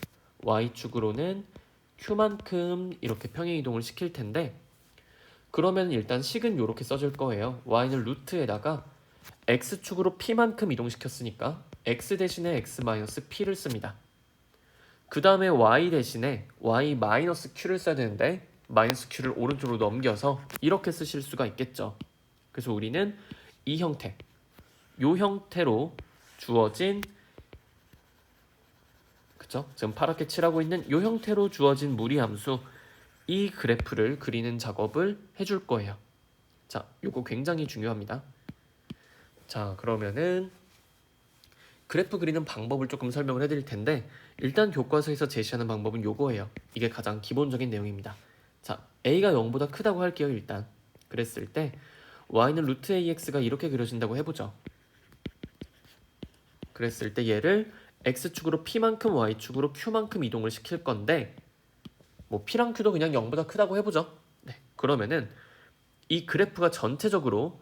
y축으로는 q만큼 이렇게 평행 이동을 시킬 텐데 그러면 일단 식은 이렇게 써줄 거예요. y는 루트에다가 x축으로 p만큼 이동시켰으니까 x 대신에 x-p를 씁니다. 그 다음에 y 대신에 y-q를 써야 되는데 마이너스 q를 오른쪽으로 넘겨서 이렇게 쓰실 수가 있겠죠. 그래서 우리는 이 형태, 요 형태로 주어진, 그쵸? 지금 파랗게 칠하고 있는 요 형태로 주어진 무리함수, 이 그래프를 그리는 작업을 해줄 거예요. 자, 요거 굉장히 중요합니다. 자, 그러면은 그래프 그리는 방법을 조금 설명을 해드릴 텐데 일단 교과서에서 제시하는 방법은 요거예요. 이게 가장 기본적인 내용입니다. 자, a가 0보다 크다고 할게요. 일단 그랬을 때 y는 루트 ax가 이렇게 그려진다고 해보죠. 그랬을 때 얘를 x축으로 p만큼 y축으로 q만큼 이동을 시킬 건데 뭐 p랑 q도 그냥 0보다 크다고 해보죠. 네, 그러면은 이 그래프가 전체적으로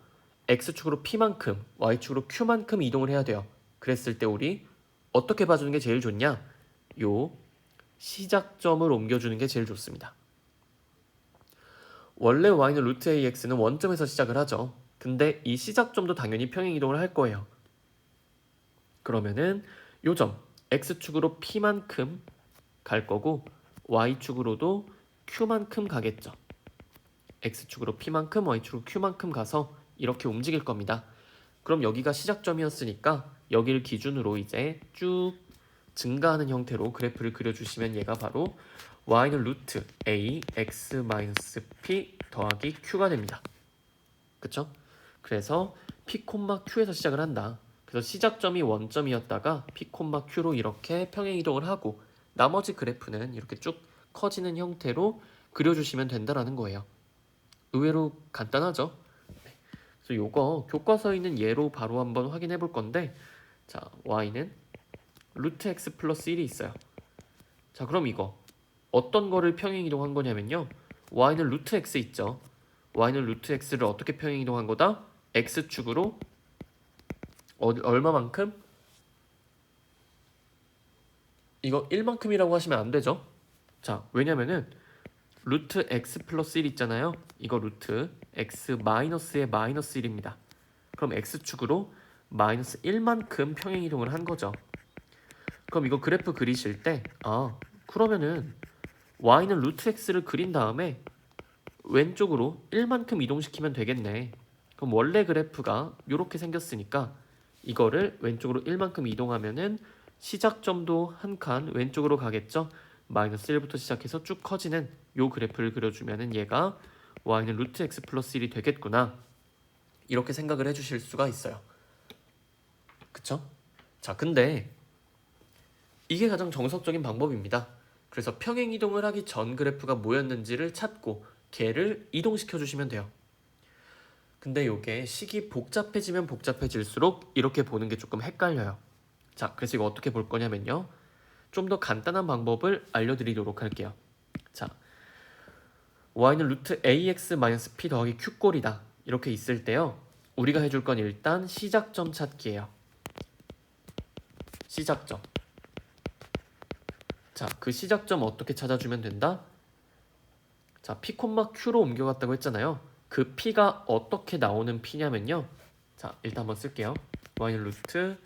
x축으로 p만큼 y축으로 q만큼 이동을 해야 돼요. 그랬을 때 우리 어떻게 봐주는 게 제일 좋냐? 요 시작점을 옮겨주는 게 제일 좋습니다. 원래 y는 루트 ax는 원점에서 시작을 하죠. 근데 이 시작점도 당연히 평행 이동을 할 거예요. 그러면은 요 점 x축으로 p만큼 갈 거고 y축으로도 q만큼 가겠죠. x축으로 p만큼 y축으로 q만큼 가서 이렇게 움직일 겁니다. 그럼 여기가 시작점이었으니까 여기를 기준으로 이제 쭉 증가하는 형태로 그래프를 그려주시면 얘가 바로 y는 루트 a x-p 더하기 q가 됩니다. 그쵸? 그래서 p, q에서 시작을 한다. 그래서 시작점이 원점이었다가 p, q로 이렇게 평행 이동을 하고 나머지 그래프는 이렇게 쭉 커지는 형태로 그려주시면 된다라는 거예요. 의외로 간단하죠? 네. 그래서 요거 교과서에 있는 예로 바로 한번 확인해 볼 건데 자, y는 루트 x 플러스 1이 있어요. 자, 그럼 이거 어떤 거를 평행 이동한 거냐면요. y는 루트 x 있죠. y는 루트 x를 어떻게 평행 이동한 거다? x축으로 얼마만큼? 이거 1만큼이라고 하시면 안 되죠. 자, 왜냐면은 루트 x 플러스 1 있잖아요. 이거 루트 x 마이너스의 마이너스 1입니다. 그럼 x축으로 마이너스 1만큼 평행 이동을 한 거죠. 그럼 이거 그래프 그리실 때 그러면은 y는 루트 x를 그린 다음에 왼쪽으로 1만큼 이동시키면 되겠네. 그럼 원래 그래프가 이렇게 생겼으니까 이거를 왼쪽으로 1만큼 이동하면은 시작점도 한 칸 왼쪽으로 가겠죠. 마이너스 1부터 시작해서 쭉 커지는 요 그래프를 그려주면은 얘가 y는 루트 x 플러스 1이 되겠구나. 이렇게 생각을 해주실 수가 있어요. 그쵸? 자, 근데 이게 가장 정석적인 방법입니다. 그래서 평행 이동을 하기 전 그래프가 뭐였는지를 찾고 걔를 이동시켜 주시면 돼요. 근데 이게 식이 복잡해지면 복잡해질수록 이렇게 보는 게 조금 헷갈려요. 자, 그래서 이거 어떻게 볼 거냐면요. 좀 더 간단한 방법을 알려드리도록 할게요. 자, y는 루트 ax-p 더하기 q꼴이다. 이렇게 있을 때요. 우리가 해줄 건 일단 시작점 찾기예요. 시작점. 자, 그 시작점 어떻게 찾아주면 된다? 자, p, q로 옮겨갔다고 했잖아요. 그 p가 어떻게 나오는 p냐면요. 자, 일단 한번 쓸게요. y는 루트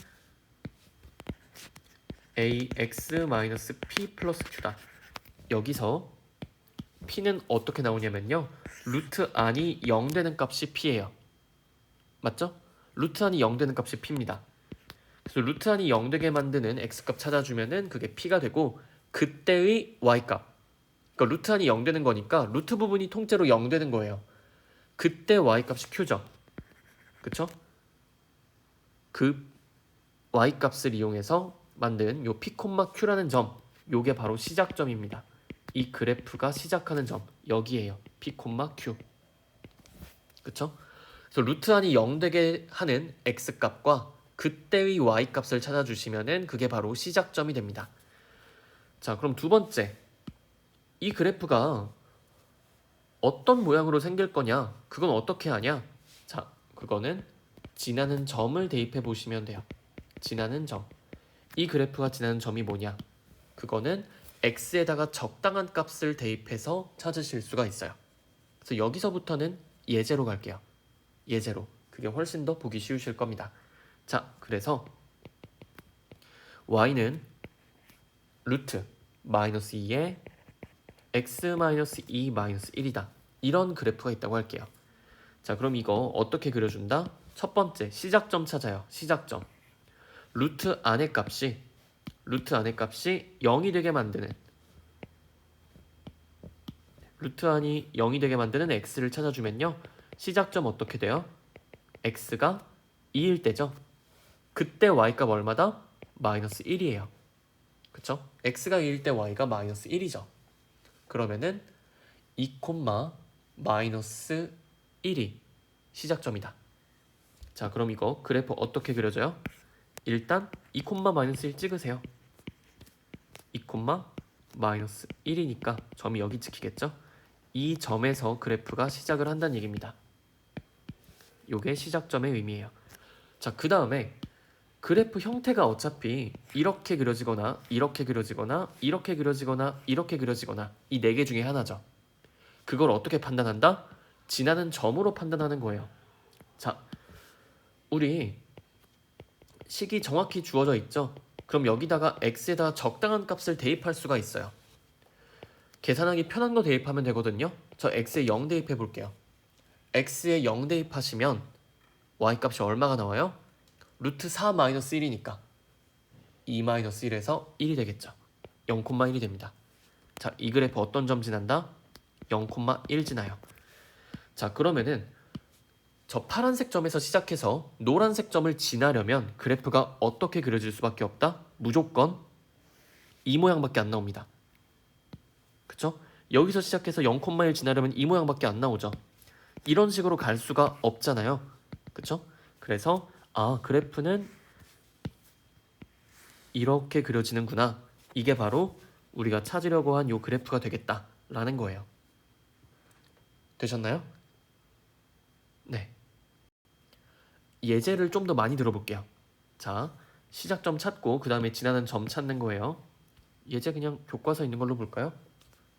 ax-p 플러스 q다. 여기서 p는 어떻게 나오냐면요. 루트 안이 0 되는 값이 p예요. 맞죠? 루트 안이 0 되는 값이 p입니다. 그래서 루트 안이 0 되게 만드는 x값 찾아주면은 그게 p가 되고 그때의 y값. 그러니까 루트 안이 0 되는 거니까 루트 부분이 통째로 0 되는 거예요. 그때 y값이 q죠. 그쵸? 그 y값을 이용해서 만든 요 p, q라는 점, 요게 바로 시작점입니다. 이 그래프가 시작하는 점, 여기에요. p, q. 그쵸? 그래서 루트 안이 0 되게 하는 x값과 그때의 y값을 찾아주시면은 그게 바로 시작점이 됩니다. 자, 그럼 두 번째. 이 그래프가 어떤 모양으로 생길 거냐? 그건 어떻게 하냐? 자, 그거는 지나는 점을 대입해 보시면 돼요. 지나는 점. 이 그래프가 지나는 점이 뭐냐? 그거는 x에다가 적당한 값을 대입해서 찾으실 수가 있어요. 그래서 여기서부터는 예제로 갈게요. 예제로. 그게 훨씬 더 보기 쉬우실 겁니다. 자, 그래서 y는 루트 마이너스 2에 x-2 마이너스 1이다. 이런 그래프가 있다고 할게요. 자, 그럼 이거 어떻게 그려준다? 첫 번째, 시작점 찾아요. 시작점. 루트 안의 값이 0이 되게 만드는 루트 안이 0이 되게 만드는 x를 찾아주면요. 시작점 어떻게 돼요? x가 2일 때죠. 그때 y값 얼마다? 마이너스 1이에요. 그쵸? x가 2일 때 y가 마이너스 1이죠. 그러면은 2, 마이너스 1이 시작점이다. 자, 그럼 이거 그래프 어떻게 그려져요? 일단 2, 마이너스 1 찍으세요. 2, 마이너스 1이니까 점이 여기 찍히겠죠? 이 점에서 그래프가 시작을 한다는 얘기입니다. 요게 시작점의 의미예요. 자, 그 다음에 그래프 형태가 어차피 이렇게 그려지거나 이렇게 그려지거나 이렇게 그려지거나 이렇게 그려지거나 이 네 개 중에 하나죠. 그걸 어떻게 판단한다? 지나는 점으로 판단하는 거예요. 자, 우리 식이 정확히 주어져 있죠? 그럼 여기다가 x에다가 적당한 값을 대입할 수가 있어요. 계산하기 편한 거 대입하면 되거든요. 저 x에 0 대입해 볼게요. x에 0 대입하시면 y값이 얼마가 나와요? 루트 4 마이너스 1이니까 2 마이너스 1에서 1이 되겠죠. 0,1이 됩니다. 자, 이 그래프 어떤 점 지난다? 0,1 지나요. 자, 그러면은 저 파란색 점에서 시작해서 노란색 점을 지나려면 그래프가 어떻게 그려질 수밖에 없다? 무조건 이 모양밖에 안 나옵니다. 그쵸? 여기서 시작해서 0,1 지나려면 이 모양밖에 안 나오죠. 이런 식으로 갈 수가 없잖아요. 그쵸? 그래서 그래프는 이렇게 그려지는구나. 이게 바로 우리가 찾으려고 한 요 그래프가 되겠다라는 거예요. 되셨나요? 네. 예제를 좀 더 많이 들어볼게요. 자, 시작점 찾고 그 다음에 지나는 점 찾는 거예요. 예제 그냥 교과서 있는 걸로 볼까요?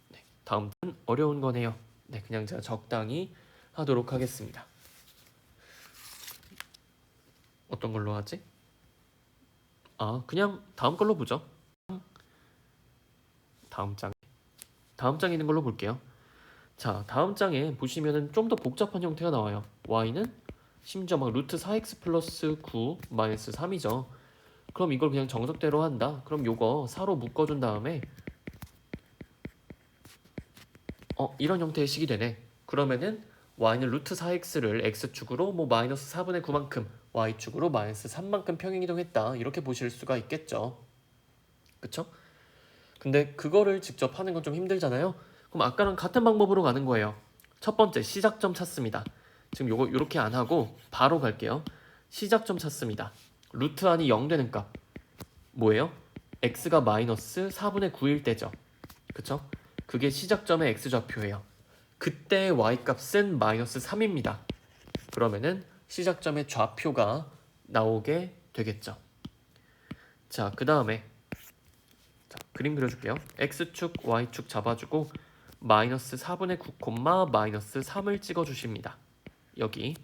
네, 다음은 어려운 거네요. 네, 그냥 제가 적당히 하도록 하겠습니다. 어떤 걸로 하지? 그냥 다음 걸로 보죠. 다음 장에 있는 걸로 볼게요. 자, 다음 장에 보시면은 좀 더 복잡한 형태가 나와요. y는 심지어 막 루트 4x 플러스 9 마이너스 3이죠. 그럼 이걸 그냥 정석대로 한다. 그럼 요거 4로 묶어준 다음에 이런 형태의 식이 되네. 그러면은 y는 루트 4x를 x축으로 뭐 마이너스 4분의 9만큼 y축으로 마이너스 3만큼 평행이동했다. 이렇게 보실 수가 있겠죠. 그쵸? 근데 그거를 직접 하는 건 좀 힘들잖아요. 그럼 아까랑 같은 방법으로 가는 거예요. 첫 번째 시작점 찾습니다. 지금 요거 요렇게 안 하고 바로 갈게요. 시작점 찾습니다. 루트 안이 0 되는 값 뭐예요? x가 마이너스 4분의 9일 때죠. 그쵸? 그게 시작점의 x좌표예요. 그때 y값은 마이너스 3입니다. 그러면은 시작점의 좌표가 나오게 되겠죠. 자, 그 다음에 그림 그려줄게요. x축, y축 잡아주고 마이너스 4분의 9, 마이너스 3을 찍어주십니다. 여기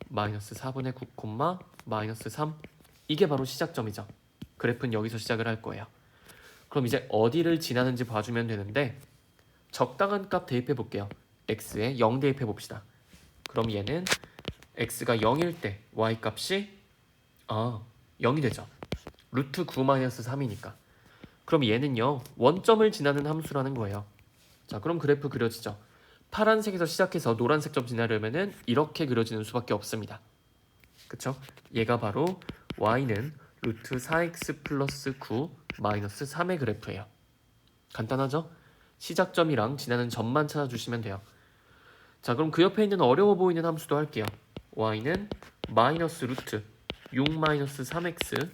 마이너스 4분의 9, 마이너스 3 이게 바로 시작점이죠. 그래프는 여기서 시작을 할 거예요. 그럼 이제 어디를 지나는지 봐주면 되는데 적당한 값 대입해 볼게요. x에 0 대입해 봅시다. 그럼 얘는 x가 0일 때 y 값이 0이 되죠. 루트 9-3이니까. 그럼 얘는요 원점을 지나는 함수라는 거예요. 자, 그럼 그래프 그려지죠. 파란색에서 시작해서 노란색 점 지나려면은 이렇게 그려지는 수밖에 없습니다. 그쵸? 얘가 바로 y는 루트 4x 플러스 9 마이너스 3의 그래프예요. 간단하죠? 시작점이랑 지나는 점만 찾아주시면 돼요. 자, 그럼 그 옆에 있는 어려워 보이는 함수도 할게요. y는 마이너스 루트 6 마이너스 3x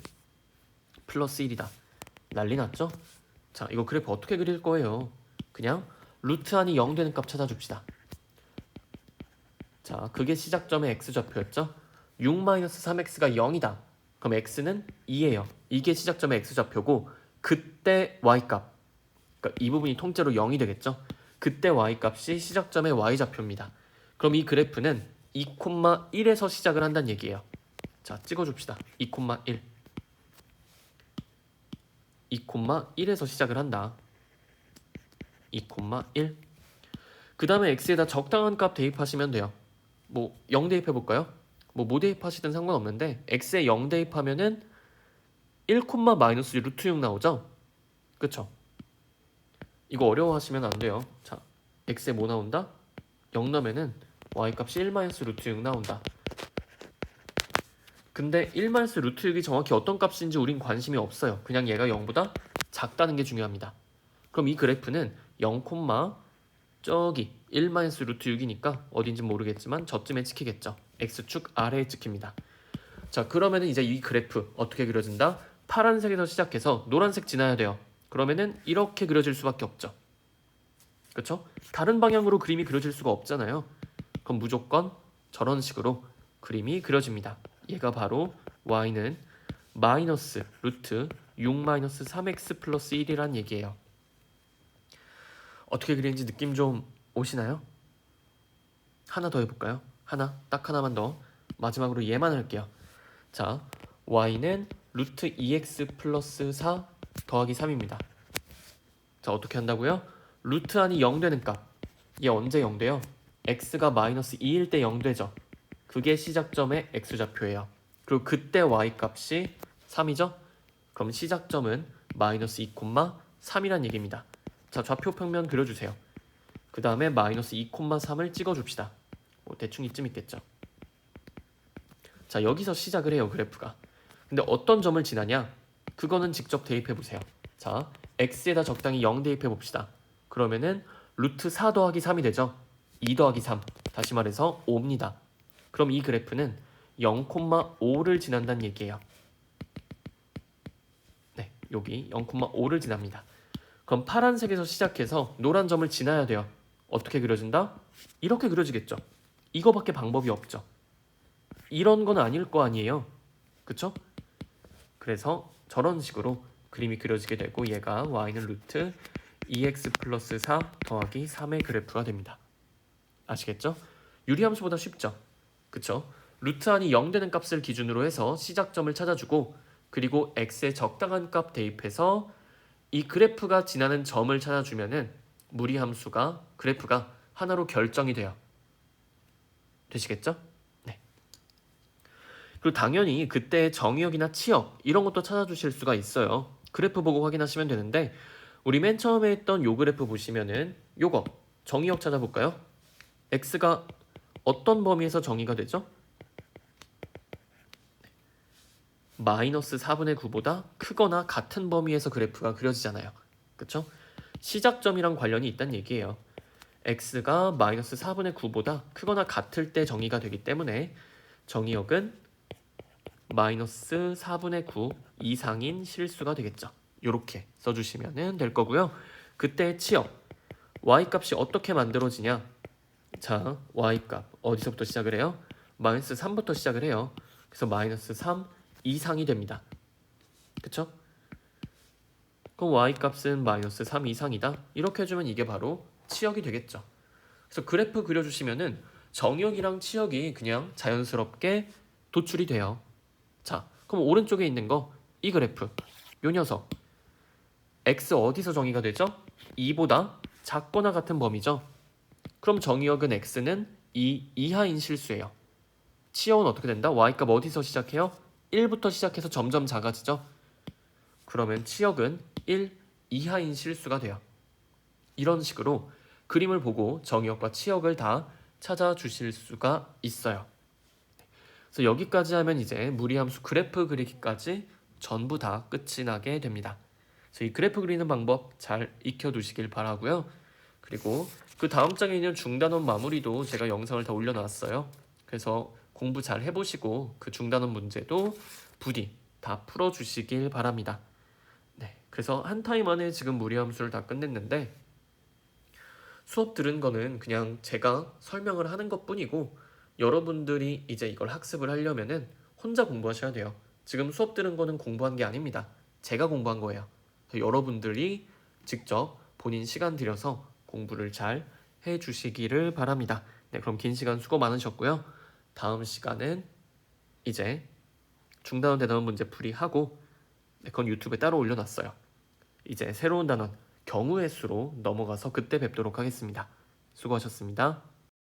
플러스 1이다. 난리 났죠? 자, 이거 그래프 어떻게 그릴 거예요? 그냥 루트 안이 0 되는 값 찾아줍시다. 자, 그게 시작점의 x좌표였죠? 6-3x가 0이다. 그럼 x는 2예요. 이게 시작점의 x좌표고 그때 y값, 그러니까 이 부분이 통째로 0이 되겠죠? 그때 y값이 시작점의 y좌표입니다. 그럼 이 그래프는 2,1에서 시작을 한다는 얘기예요. 자, 찍어줍시다. 2,1 2,1에서 시작을 한다. 2,1 그 다음에 x에다 적당한 값 대입하시면 돼요. 뭐 0 대입해볼까요? 뭐 대입하시든 상관없는데 x에 0 대입하면은 1, 마이너스 루트 6 나오죠? 그쵸? 이거 어려워하시면 안 돼요. 자, x에 뭐 나온다? 0 넣으면은 y값이 1 마이너스 루트 6 나온다. 근데 1 마이너스 루트 6이 정확히 어떤 값인지 우린 관심이 없어요. 그냥 얘가 0보다 작다는 게 중요합니다. 그럼 이 그래프는 0, 저기 1 마이너스 루트 6이니까 어딘지 모르겠지만 저쯤에 찍히겠죠. x축 아래에 찍힙니다. 자, 그러면은 이제 이 그래프 어떻게 그려진다? 파란색에서 시작해서 노란색 지나야 돼요. 그러면은 이렇게 그려질 수밖에 없죠. 그쵸? 다른 방향으로 그림이 그려질 수가 없잖아요. 그럼 무조건 저런 식으로 그림이 그려집니다. 얘가 바로 y는 마이너스 루트 6 마이너스 3x 플러스 1이란 얘기예요. 어떻게 그리는지 느낌 좀 오시나요? 하나 더 해볼까요? 딱 하나만 더. 마지막으로 얘만 할게요. 자, y는 루트 2x 플러스 4 더하기 3입니다. 자, 어떻게 한다고요? 루트 안이 0 되는 값. 얘 언제 0 돼요? x가 마이너스 2일 때 0 되죠. 그게 시작점의 x좌표예요. 그리고 그때 y값이 3이죠? 그럼 시작점은 마이너스 2,3이란 얘기입니다. 자, 좌표 평면 그려주세요. 그 다음에 마이너스 2,3을 찍어줍시다. 대충 이쯤 있겠죠. 자, 여기서 시작을 해요, 그래프가. 근데 어떤 점을 지나냐? 그거는 직접 대입해보세요. 자, x에다 적당히 0 대입해봅시다. 그러면은 루트 4 더하기 3이 되죠? 2 더하기 3, 다시 말해서 5입니다. 그럼 이 그래프는 0,5를 지난다는 얘기예요. 네, 여기 0,5를 지납니다. 그럼 파란색에서 시작해서 노란 점을 지나야 돼요. 어떻게 그려진다? 이렇게 그려지겠죠. 이거밖에 방법이 없죠. 이런 건 아닐 거 아니에요. 그쵸? 그래서 저런 식으로 그림이 그려지게 되고 얘가 y는 루트 2x 플러스 4 더하기 3의 그래프가 됩니다. 아시겠죠? 유리함수보다 쉽죠? 그쵸? 루트 안이 0 되는 값을 기준으로 해서 시작점을 찾아주고 그리고 x에 적당한 값 대입해서 이 그래프가 지나는 점을 찾아주면은 무리함수가 그래프가 하나로 결정이 돼요. 되시겠죠? 네. 그리고 당연히 그때 정의역이나 치역 이런 것도 찾아주실 수가 있어요. 그래프 보고 확인하시면 되는데 우리 맨 처음에 했던 요 그래프 보시면은 요거 정의역 찾아볼까요? x가 어떤 범위에서 정의가 되죠? 마이너스 4분의 9보다 크거나 같은 범위에서 그래프가 그려지잖아요. 그쵸? 시작점이랑 관련이 있다는 얘기예요. x가 마이너스 4분의 9보다 크거나 같을 때 정의가 되기 때문에 정의역은 마이너스 4분의 9 이상인 실수가 되겠죠. 이렇게 써주시면 될 거고요. 그때 치역 y값이 어떻게 만들어지냐? 자, y값 어디서부터 시작을 해요? 마이너스 3부터 시작을 해요. 그래서 마이너스 3 이상이 됩니다. 그쵸? 그럼 y값은 마이너스 3 이상이다. 이렇게 해주면 이게 바로 치역이 되겠죠. 그래서 그래프 그려주시면은 정역이랑 치역이 그냥 자연스럽게 도출이 돼요. 자, 그럼 오른쪽에 있는 거 이 그래프 요 녀석 x 어디서 정의가 되죠? 2보다 작거나 같은 범위죠. 그럼 정의역은 x는 2 이하인 실수예요. 치역은 어떻게 된다? y값 어디서 시작해요? 1부터 시작해서 점점 작아지죠. 그러면 치역은 1 이하인 실수가 돼요. 이런 식으로 그림을 보고 정의역과 치역을 다 찾아주실 수가 있어요. 그래서 여기까지 하면 이제 무리함수 그래프 그리기까지 전부 다 끝이 나게 됩니다. 그래서 이 그래프 그리는 방법 잘 익혀두시길 바라고요. 그리고 그 다음 장에 있는 중단원 마무리도 제가 영상을 다 올려놨어요. 그래서 공부 잘 해보시고 그 중단원 문제도 부디 다 풀어주시길 바랍니다. 네, 그래서 한 타임 안에 지금 무리함수를 다 끝냈는데 수업 들은 거는 그냥 제가 설명을 하는 것뿐이고 여러분들이 이제 이걸 학습을 하려면은 혼자 공부하셔야 돼요. 지금 수업 들은 거는 공부한 게 아닙니다. 제가 공부한 거예요. 여러분들이 직접 본인 시간 들여서 공부를 잘 해주시기를 바랍니다. 네, 그럼 긴 시간 수고 많으셨고요. 다음 시간은 이제 중단원 대단원 문제 풀이하고 네, 그건 유튜브에 따로 올려놨어요. 이제 새로운 단원 경우의 수로 넘어가서 그때 뵙도록 하겠습니다. 수고하셨습니다.